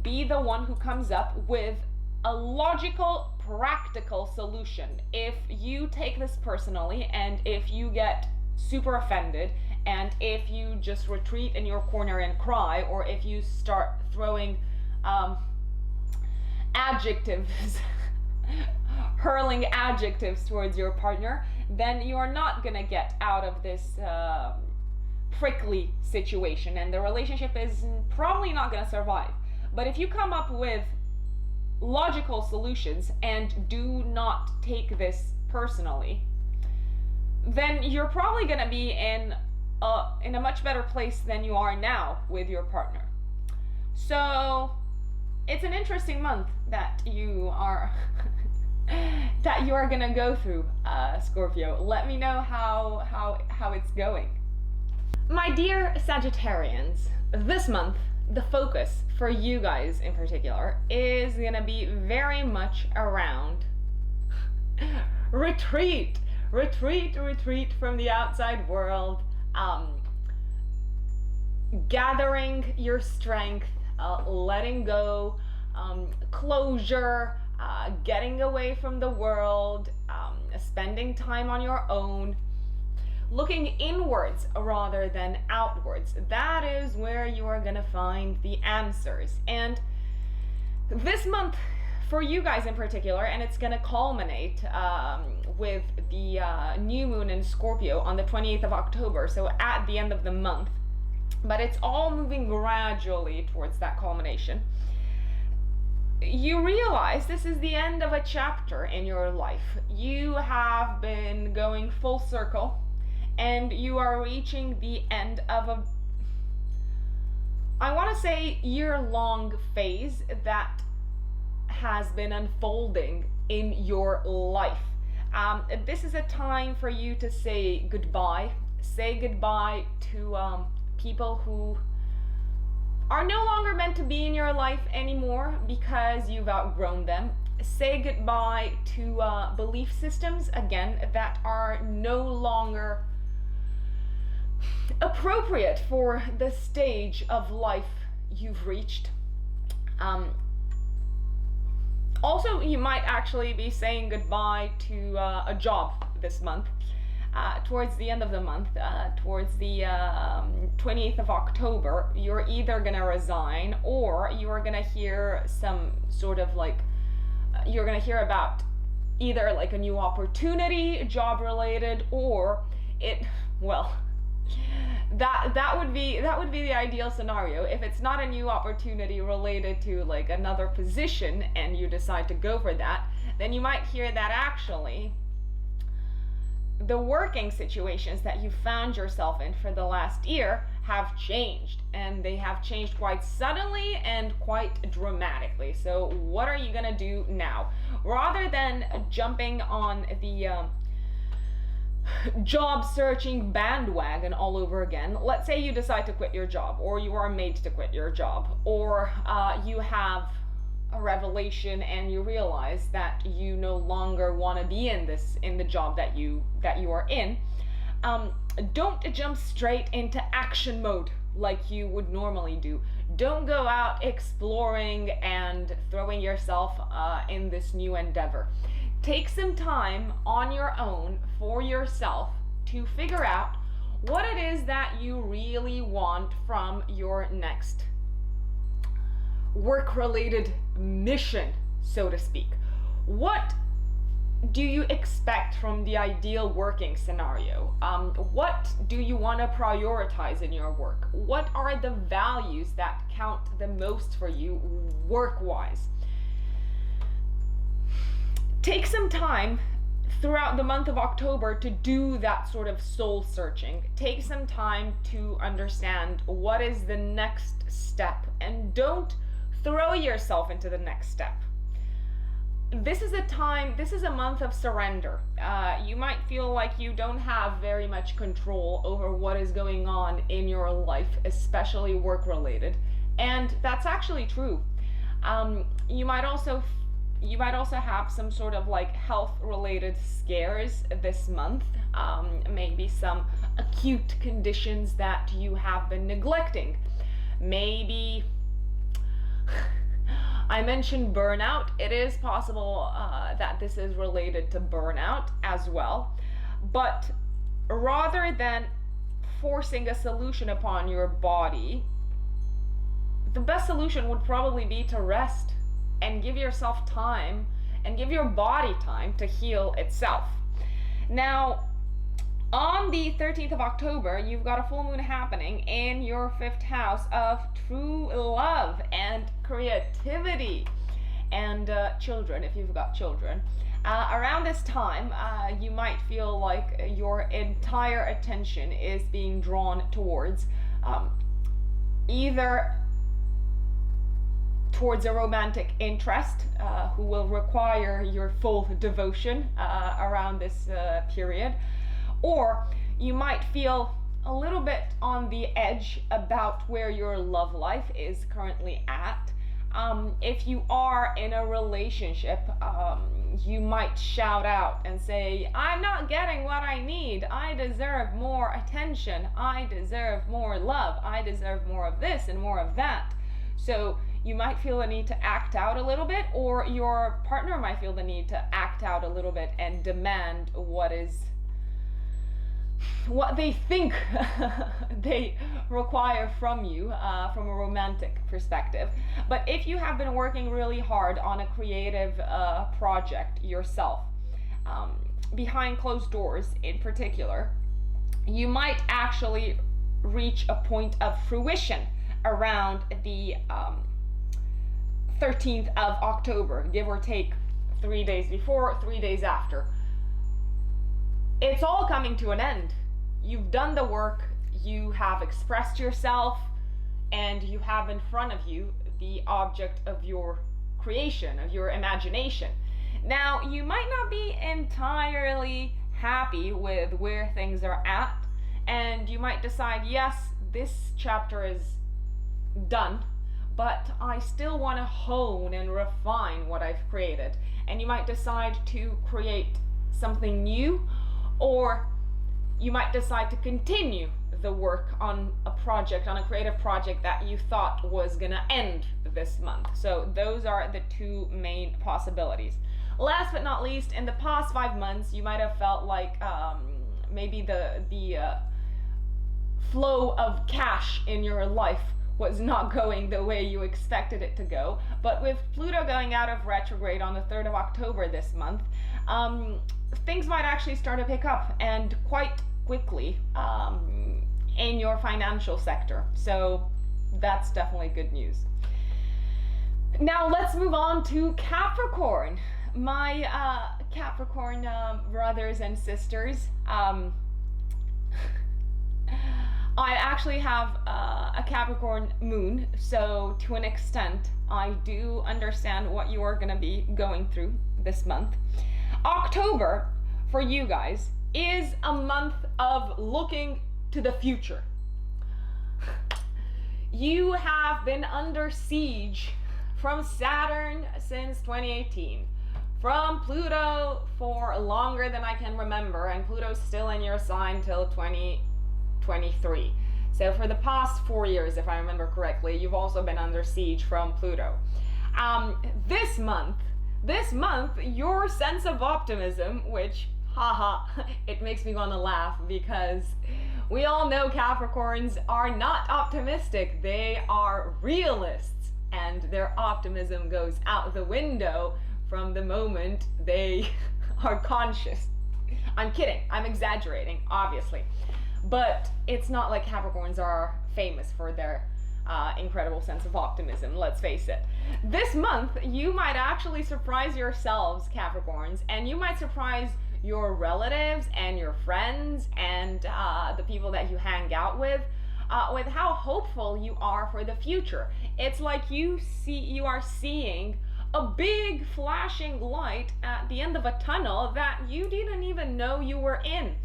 Speaker 1: Be the one who comes up with a logical, practical solution. If you take this personally, and if you get super offended, and if you just retreat in your corner and cry, or if you start throwing adjectives, hurling adjectives towards your partner, then you are not gonna get out of this prickly situation and the relationship is probably not going to survive. But if you come up with logical solutions and do not take this personally, then you're probably going to be in a much better place than you are now with your partner. So it's an interesting month that you are that you are going to go through, Scorpio. Let me know how it's going. My dear Sagittarians, this month the focus for you guys in particular is going to be very much around retreat from the outside world, gathering your strength, letting go, closure, getting away from the world, spending time on your own, looking inwards rather than outwards. That is where you are going to find the answers. And this month, for you guys in particular, and it's going to culminate with the new moon in Scorpio on the 28th of October, so at the end of the month, but it's all moving gradually towards that culmination. You realize this is the end of a chapter in your life. You have been going full circle, and you are reaching the end of a, I want to say, year-long phase that has been unfolding in your life. This is a time for you to say goodbye. Say goodbye to people who are no longer meant to be in your life anymore because you've outgrown them. Say goodbye to belief systems, again, that are no longer appropriate for the stage of life you've reached. Also, you might actually be saying goodbye to a job this month. Towards the end of the month, towards the 28th of October, you're either going to resign or you're going to hear some sort of like, you're going to hear about either like a new opportunity, job related, or it, well, that would be the ideal scenario. If it's not a new opportunity related to like another position and you decide to go for that, then you might hear that actually the working situations that you found yourself in for the last year have changed, and they have changed quite suddenly and quite dramatically. So what are you gonna do now? Rather than jumping on the job searching bandwagon all over again, let's say you decide to quit your job, or you are made to quit your job, or you have a revelation and you realize that you no longer want to be in the job that you are in. Don't jump straight into action mode like you would normally do. Don't go out exploring and throwing yourself in this new endeavor. Take some time on your own for yourself to figure out what it is that you really want from your next work-related mission, so to speak. What do you expect from the ideal working scenario? What do you want to prioritize in your work? What are the values that count the most for you work-wise? Take some time throughout the month of October to do that sort of soul searching. Take some time to understand what is the next step, and don't throw yourself into the next step. This is a month of surrender. You might feel like you don't have very much control over what is going on in your life, especially work related, and that's actually true. You might also have some sort of like health related scares this month, maybe some acute conditions that you have been neglecting. Maybe I mentioned burnout. It is possible that this is related to burnout as well. But rather than forcing a solution upon your body, the best solution would probably be to rest and give yourself time and give your body time to heal itself. Now, On the 13th of October, you've got a full moon happening in your 5th house of true love and creativity and children, if you've got children. Around this time, you might feel like your entire attention is being drawn towards either towards a romantic interest who will require your full devotion around this period, or you might feel a little bit on the edge about where your love life is currently at. If you are in a relationship, you might shout out and say, I'm not getting what I need. I deserve more attention. I deserve more love. I deserve more of this and more of that. So you might feel the need to act out a little bit, or your partner might feel the need to act out a little bit and demand what they think they require from you from a romantic perspective. But if you have been working really hard on a creative project yourself, behind closed doors in particular, you might actually reach a point of fruition around the 13th of October, give or take 3 days before, 3 days after. It's all coming to an end. You've done the work, you have expressed yourself, and you have in front of you the object of your creation, of your imagination. Now, you might not be entirely happy with where things are at, and you might decide, yes, this chapter is done, but I still want to hone and refine what I've created. And you might decide to create something new, or you might decide to continue the work on a project, on a creative project that you thought was gonna end this month. So those are the two main possibilities. Last but not least, in the past 5 months, you might have felt like maybe the flow of cash in your life was not going the way you expected it to go. But with Pluto going out of retrograde on the 3rd of October this month, things might actually start to pick up, and quite quickly, in your financial sector. So that's definitely good news. Now let's move on to Capricorn. My Capricorn brothers and sisters, I actually have a Capricorn moon, so to an extent I do understand what you are going to be going through this month. October for you guys is a month of looking to the future. You have been under siege from Saturn since 2018, from Pluto for longer than I can remember, and Pluto's still in your sign till 2023. So for the past 4 years, if I remember correctly, you've also been under siege from Pluto. This month, your sense of optimism, which, haha, it makes me want to laugh, because we all know Capricorns are not optimistic. They are realists, and their optimism goes out the window from the moment they are conscious. I'm kidding, I'm exaggerating, obviously. But it's not like Capricorns are famous for their incredible sense of optimism, let's face it. This month, you might actually surprise yourselves, Capricorns, and you might surprise your relatives and your friends and the people that you hang out with how hopeful you are for the future. It's like you are seeing a big flashing light at the end of a tunnel that you didn't even know you were in.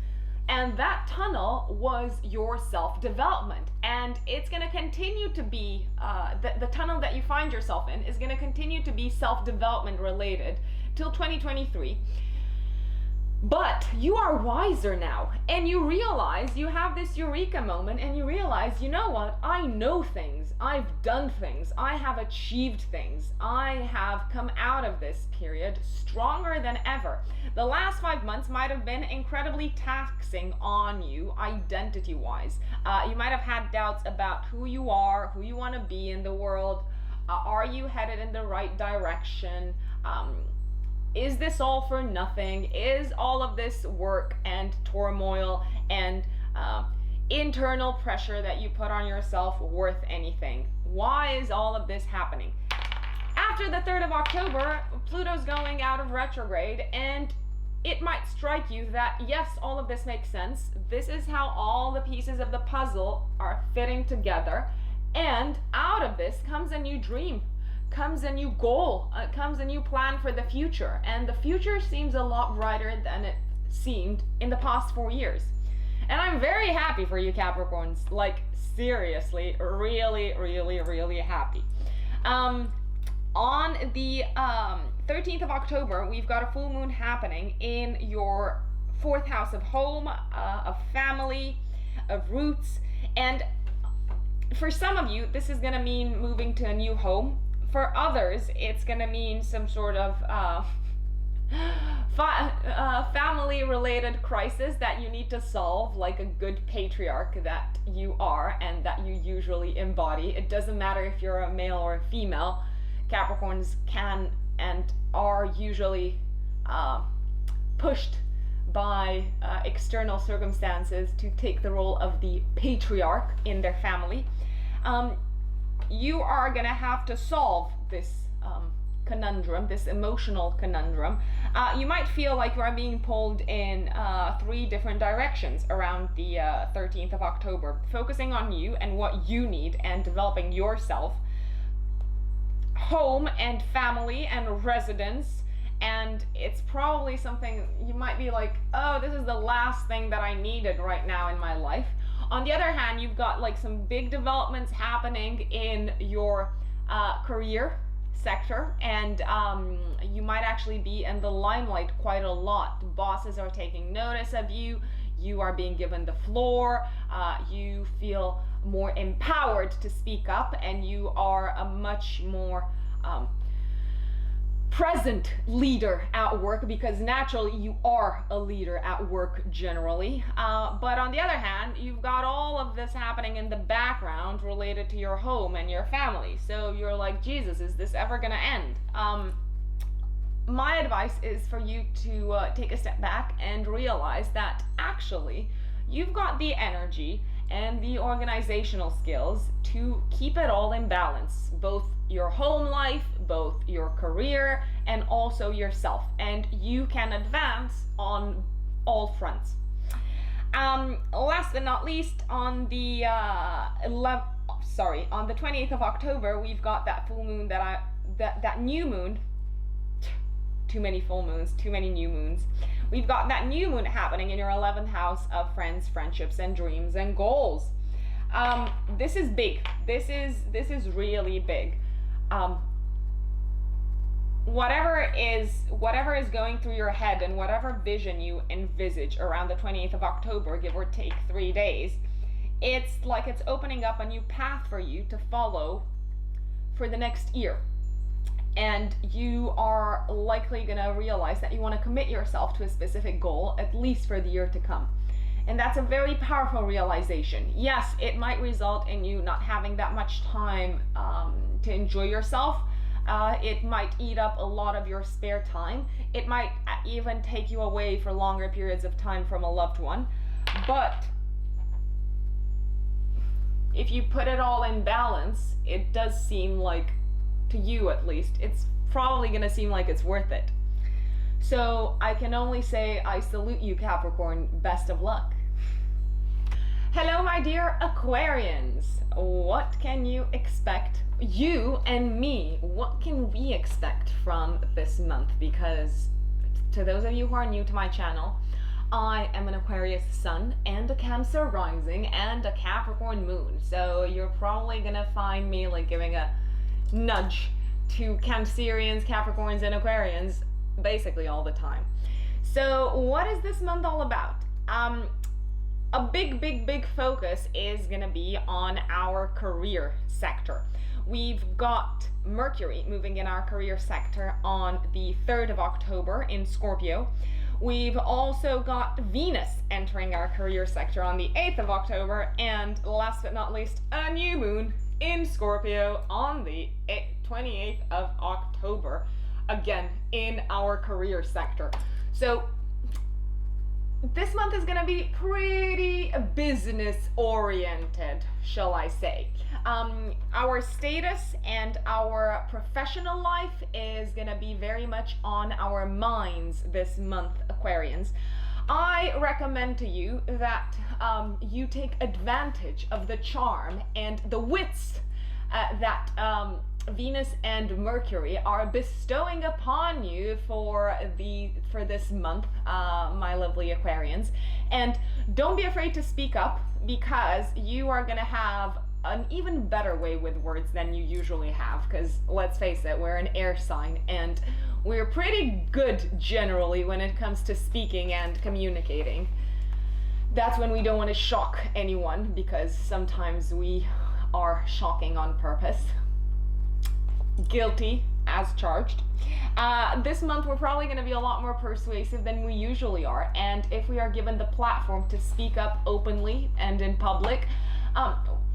Speaker 1: And that tunnel was your self-development. And it's going to continue to be, the tunnel that you find yourself in is going to continue to be self-development related till 2023. But you are wiser now, and you realize, you have this eureka moment, and you realize, you know what, I know things, I've done things, I have achieved things, I have come out of this period stronger than ever. The last 5 months might have been incredibly taxing on you, identity-wise. You might have had doubts about who you are, who you want to be in the world, are you headed in the right direction? is this all for nothing? Is all of this work and turmoil and internal pressure that you put on yourself worth anything? Why is all of this happening? After the 3rd of October, Pluto's going out of retrograde, and it might strike you that yes, all of this makes sense. This is how all the pieces of the puzzle are fitting together, and out of this comes a new dream, comes a new goal, comes a new plan for the future, and the future seems a lot brighter than it seemed in the past 4 years. And I'm very happy for you Capricorns, like seriously, really, really, really happy. On the 13th of October, we've got a full moon happening in your 4th house of home, of family, of roots. And for some of you, this is going to mean moving to a new home. For others, it's going to mean some sort of family-related crisis that you need to solve, like a good patriarch that you are and that you usually embody. It doesn't matter if you're a male or a female. Capricorns can and are usually pushed by external circumstances to take the role of the patriarch in their family. You are gonna have to solve this conundrum, this emotional conundrum. You might feel like you are being pulled in 3 different directions around the 13th of October, focusing on you and what you need and developing yourself. Home and family and residence, and it's probably something you might be like, oh, this is the last thing that I needed right now in my life. On the other hand, you've got like some big developments happening in your career sector, and you might actually be in the limelight quite a lot. Bosses are taking notice of you, you are being given the floor, you feel more empowered to speak up, and you are a much more present leader at work, because naturally you are a leader at work generally. But on the other hand, you've got all of this happening in the background related to your home and your family. So you're like, Jesus, is this ever gonna end? My advice is for you to take a step back and realize that actually you've got the energy and the organizational skills to keep it all in balance, both your home life, both your career, and also yourself, and you can advance on all fronts. Last but not least, on the 20th of October, we've got that full moon that new moon. Too many full moons, too many new moons. We've got that new moon happening in your 11th house of friends, friendships, and dreams and goals. This is big. This is really big. Whatever is going through your head and whatever vision you envisage around the 28th of October, give or take 3 days, it's like it's opening up a new path for you to follow for the next year. And you are likely going to realize that you want to commit yourself to a specific goal, at least for the year to come. And that's a very powerful realization. Yes, it might result in you not having that much time to enjoy yourself. It might eat up a lot of your spare time. It might even take you away for longer periods of time from a loved one. But if you put it all in balance, it does seem like, to you at least, it's probably going to seem like it's worth it. So I can only say I salute you, Capricorn. Best of luck. Hello, my dear Aquarians. What can you expect? You and me, what can we expect from this month? Because to those of you who are new to my channel, I am an Aquarius sun and a Cancer rising and a Capricorn moon. So you're probably going to find me like giving a nudge to Cancerians, Capricorns, and Aquarians basically all the time. So what is this month all about? A big focus is gonna be on our career sector. We've got Mercury moving in our career sector on the 3rd of October in Scorpio. We've also got Venus entering our career sector on the 8th of October, and last but not least, a new moon in Scorpio on the 28th of October. again in our career sector. So this month is going to be pretty business oriented, shall I say. Our status and our professional life is going to be very much on our minds this month, Aquarians. I recommend to you that you take advantage of the charm and the wits that Venus and Mercury are bestowing upon you for this month, my lovely Aquarians. And don't be afraid to speak up, because you are going to have an even better way with words than you usually have, because let's face it, we're an air sign and we're pretty good generally when it comes to speaking and communicating. That's when we don't want to shock anyone, because sometimes we are shocking on purpose. Guilty as charged. This month we're probably going to be a lot more persuasive than we usually are, and if we are given the platform to speak up openly and in public,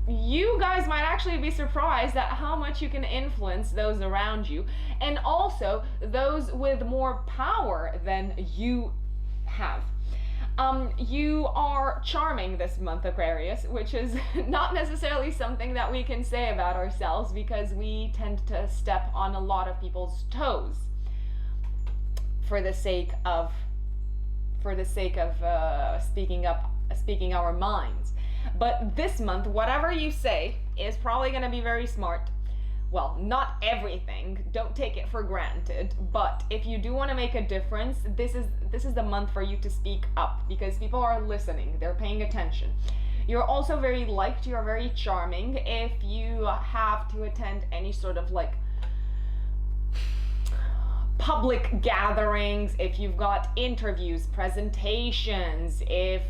Speaker 1: you guys might actually be surprised at how much you can influence those around you, and also those with more power than you have. You are charming this month, Aquarius, which is not necessarily something that we can say about ourselves, because we tend to step on a lot of people's toes for the sake of speaking our minds. But this month, whatever you say is probably going to be very smart. Well, not everything, don't take it for granted, but if you do want to make a difference, this is the month for you to speak up, because people are listening, they're paying attention. You're also very liked, you're very charming. If you have to attend any sort of like public gatherings, if you've got interviews, presentations, if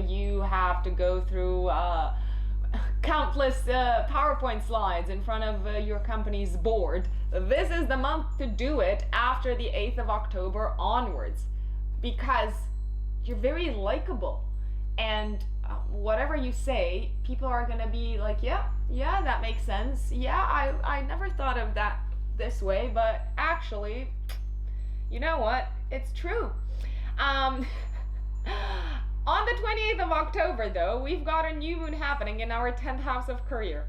Speaker 1: you have to go through countless PowerPoint slides in front of your company's board, this is the month to do it after the 8th of October onwards, because you're very likable, and whatever you say, people are gonna be like, yeah, that makes sense. Yeah, I never thought of that this way, but actually, you know what? It's true. On the 28th of October, though, we've got a new moon happening in our 10th house of career.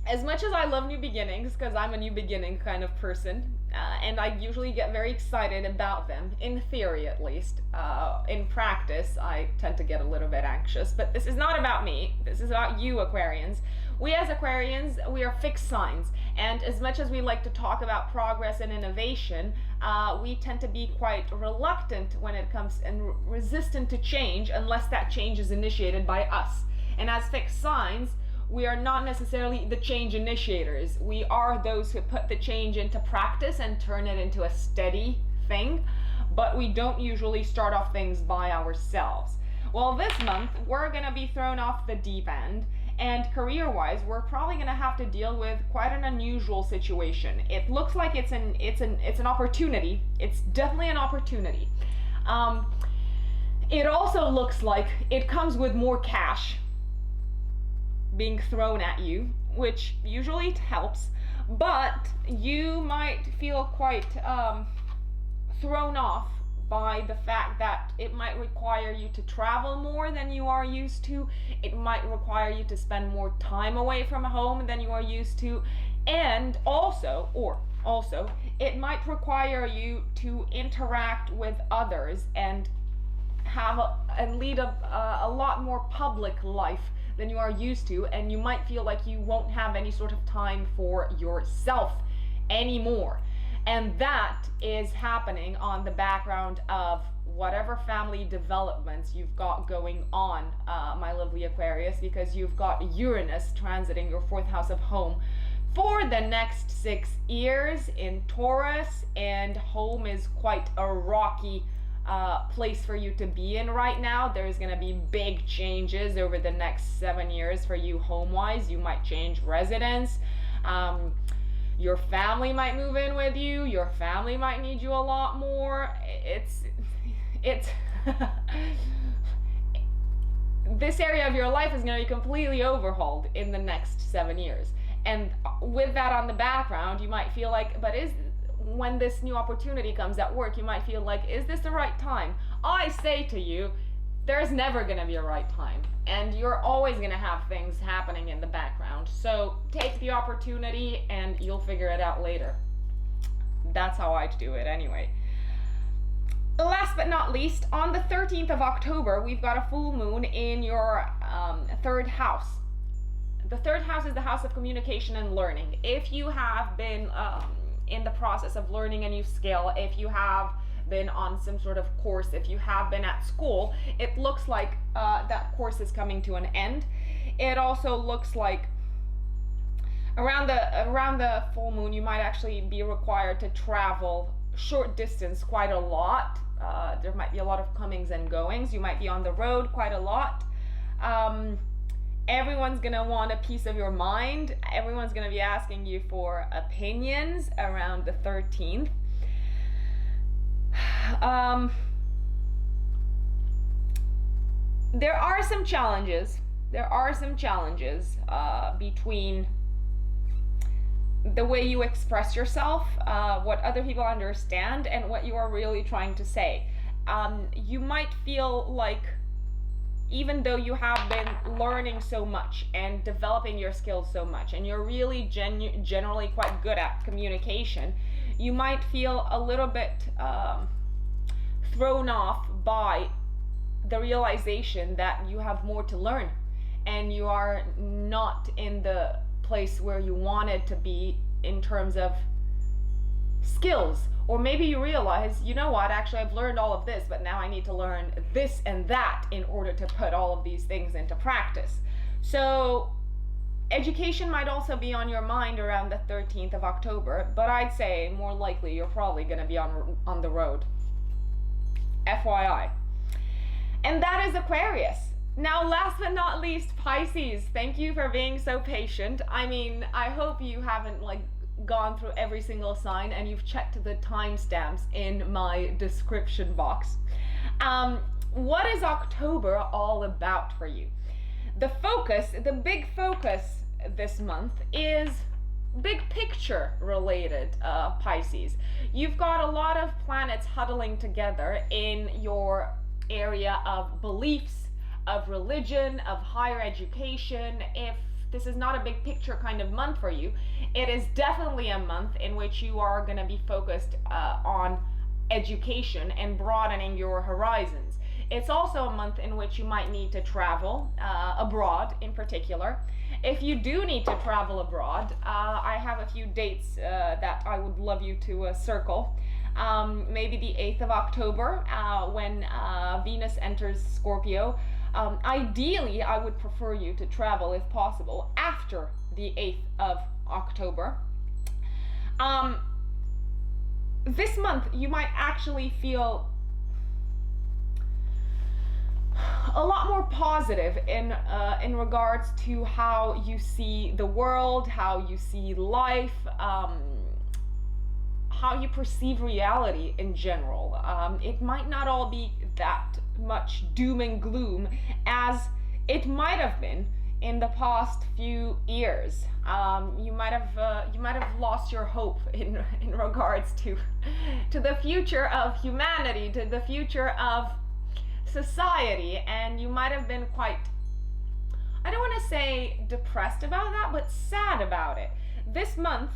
Speaker 1: As much as I love new beginnings, because I'm a new beginning kind of person, and I usually get very excited about them, in theory at least. In practice, I tend to get a little bit anxious, but this is not about me. This is about you, Aquarians. We as Aquarians, we are fixed signs, and as much as we like to talk about progress and innovation, we tend to be quite reluctant when it comes and resistant to change unless that change is initiated by us. And as fixed signs, we are not necessarily the change initiators. We are those who put the change into practice and turn it into a steady thing, but we don't usually start off things by ourselves. Well, this month, we're going to be thrown off the deep end. And career-wise, we're probably going to have to deal with quite an unusual situation. It looks like it's an opportunity. It's definitely an opportunity. It also looks like it comes with more cash being thrown at you, which usually helps. But you might feel quite thrown off by the fact that it might require you to travel more than you are used to. It might require you to spend more time away from home than you are used to. And also, it might require you to interact with others and lead a lot more public life than you are used to, and you might feel like you won't have any sort of time for yourself anymore. And that is happening on the background of whatever family developments you've got going on, my lovely Aquarius, because you've got Uranus transiting your 4th house of home for the next 6 years in Taurus, and home is quite a rocky place for you to be in right now. There's going to be big changes over the next 7 years for you home-wise. You might change residence. Your family might move in with you. Your family might need you a lot more. It's this area of your life is going to be completely overhauled in the next 7 years. And with that on the background, you might feel like, but when this new opportunity comes at work, you might feel like, is this the right time? I say to you, there's never going to be a right time, and you're always going to have things happening in the background. So take the opportunity and you'll figure it out later. That's how I do it anyway. Last but not least, on the 13th of October, we've got a full moon in your third house. The third house is the house of communication and learning. If you have been in the process of learning a new skill, if you have been on some sort of course, if you have been at school, it looks like that course is coming to an end. It also looks like around the full moon, you might actually be required to travel short distance quite a lot. There might be a lot of comings and goings. You might be on the road quite a lot. Everyone's gonna want a piece of your mind. Everyone's gonna be asking you for opinions around the 13th. There are some challenges. Between the way you express yourself, what other people understand, and what you are really trying to say. You might feel like, even though you have been learning so much and developing your skills so much, and you're really generally quite good at communication, you might feel a little bit thrown off by the realization that you have more to learn and you are not in the place where you wanted to be in terms of skills. Or maybe you realize, you know what, actually I've learned all of this, but now I need to learn this and that in order to put all of these things into practice. So education might also be on your mind around the 13th of October, but I'd say more likely you're probably going to be on the road. FYI. And that is Aquarius. Now, last but not least, Pisces. Thank you for being so patient. I mean, I hope you haven't gone through every single sign and you've checked the timestamps in my description box. What is October all about for you? The big focus this month is big picture related, Pisces. You've got a lot of planets huddling together in your area of beliefs, of religion, of higher education. If this is not a big picture kind of month for you, it is definitely a month in which you are going to be focused on education and broadening your horizons. It's also a month in which you might need to travel abroad in particular. If you do need to travel abroad, I have a few dates that I would love you to circle. Maybe the 8th of October, when Venus enters Scorpio. Ideally, I would prefer you to travel, if possible, after the 8th of October. This month, you might actually feel a lot more positive in regards to how you see the world, how you see life, how you perceive reality in general. It might not all be that much doom and gloom as it might have been in the past few years. You might have lost your hope in regards to the future of humanity, to the future of society, and you might have been quite, I don't want to say depressed about that, but sad about it. This month,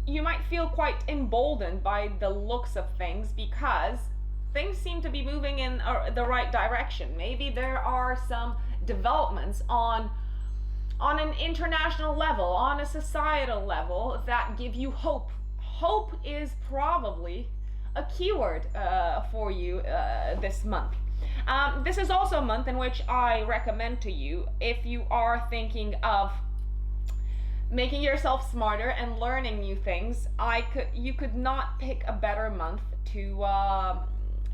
Speaker 1: you might feel quite emboldened by the looks of things because things seem to be moving in the right direction. Maybe there are some developments on an international level, on a societal level, that give you hope. Hope is probably a keyword for you this month. This is also a month in which I recommend to you, if you are thinking of making yourself smarter and learning new things, you could not pick a better month to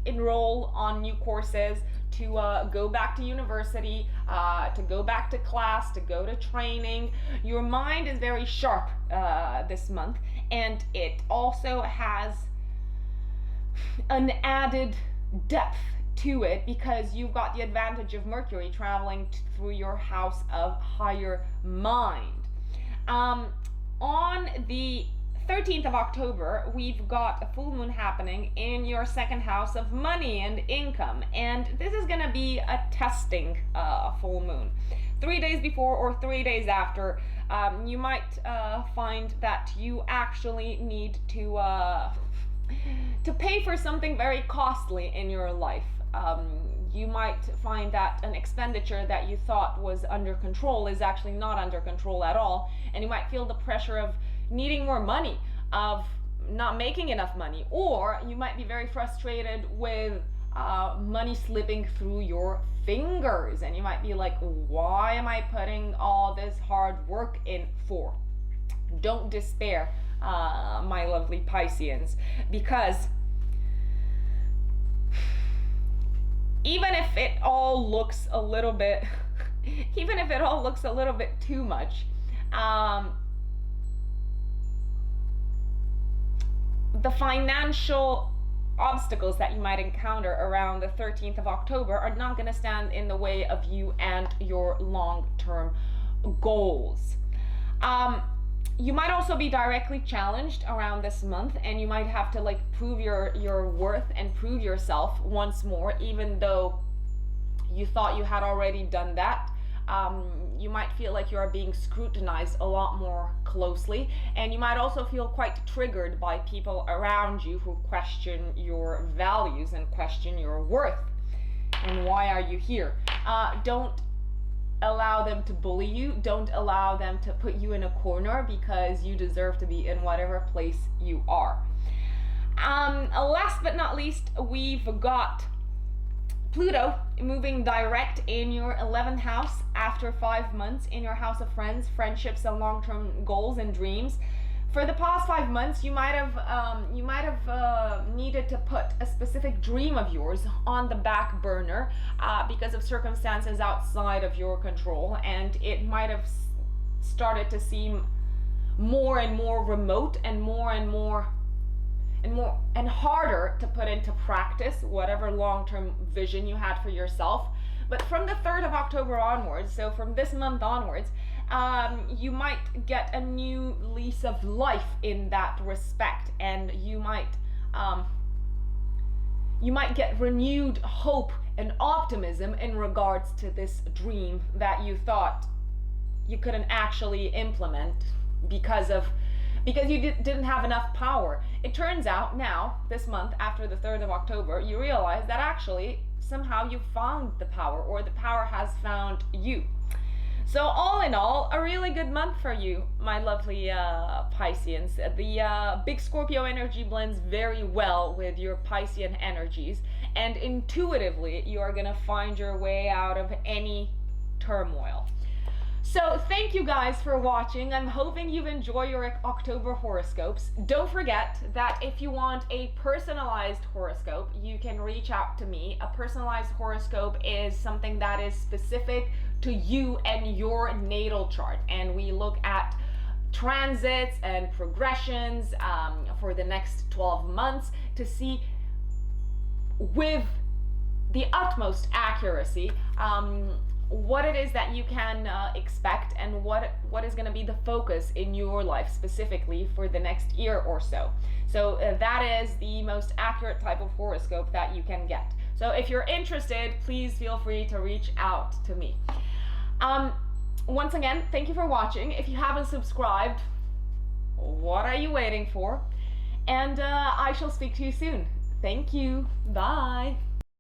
Speaker 1: enroll on new courses, to go back to university, to go back to class, to go to training. Your mind is very sharp this month, and it also has an added depth to it because you've got the advantage of Mercury traveling through your house of higher mind. On the 13th of October, we've got a full moon happening in your second house of money and income. And this is going to be a testing full moon. 3 days before or 3 days after, you might find that you actually need to pay for something very costly in your life. You might find that an expenditure that you thought was under control is actually not under control at all. And you might feel the pressure of needing more money, of not making enough money, or you might be very frustrated with money slipping through your fingers, and you might be like, why am I putting all this hard work in for? Don't despair, my lovely Pisceans, because even if it all looks a little bit too much, the financial obstacles that you might encounter around the 13th of October are not going to stand in the way of you and your long-term goals. You might also be directly challenged around this month, and you might have to prove your worth and prove yourself once more, even though you thought you had already done that. You might feel like you are being scrutinized a lot more closely, and you might also feel quite triggered by people around you who question your values and question your worth. And why are you here? Don't allow them to bully you. Don't allow them to put you in a corner, because you deserve to be in whatever place you are. Last but not least, we've got Pluto moving direct in your 11th house after 5 months in your house of friends, friendships, and long-term goals and dreams. For the past 5 months, you might have needed to put a specific dream of yours on the back burner because of circumstances outside of your control, and it might have started to seem more and more remote and harder to put into practice whatever long-term vision you had for yourself. But from the 3rd of October onwards, so from this month onwards, you might get a new lease of life in that respect, and you might get renewed hope and optimism in regards to this dream that you thought you couldn't actually implement because you didn't have enough power. It turns out now, this month, after the 3rd of October, you realize that actually somehow you found the power, or the power has found you. So all in all, a really good month for you, my lovely Pisceans. The big Scorpio energy blends very well with your Piscean energies, and intuitively you are going to find your way out of any turmoil. So thank you guys for watching. I'm hoping you enjoy your October horoscopes. Don't forget that if you want a personalized horoscope, you can reach out to me. A personalized horoscope is something that is specific to you and your natal chart, and we look at transits and progressions for the next 12 months to see with the utmost accuracy what it is that you can expect, and what is going to be the focus in your life specifically for the next year or so. So that is the most accurate type of horoscope that you can get. So if you're interested, please feel free to reach out to me. Once again, thank you for watching. If you haven't subscribed, what are you waiting for? And I shall speak to you soon. Thank you. Bye.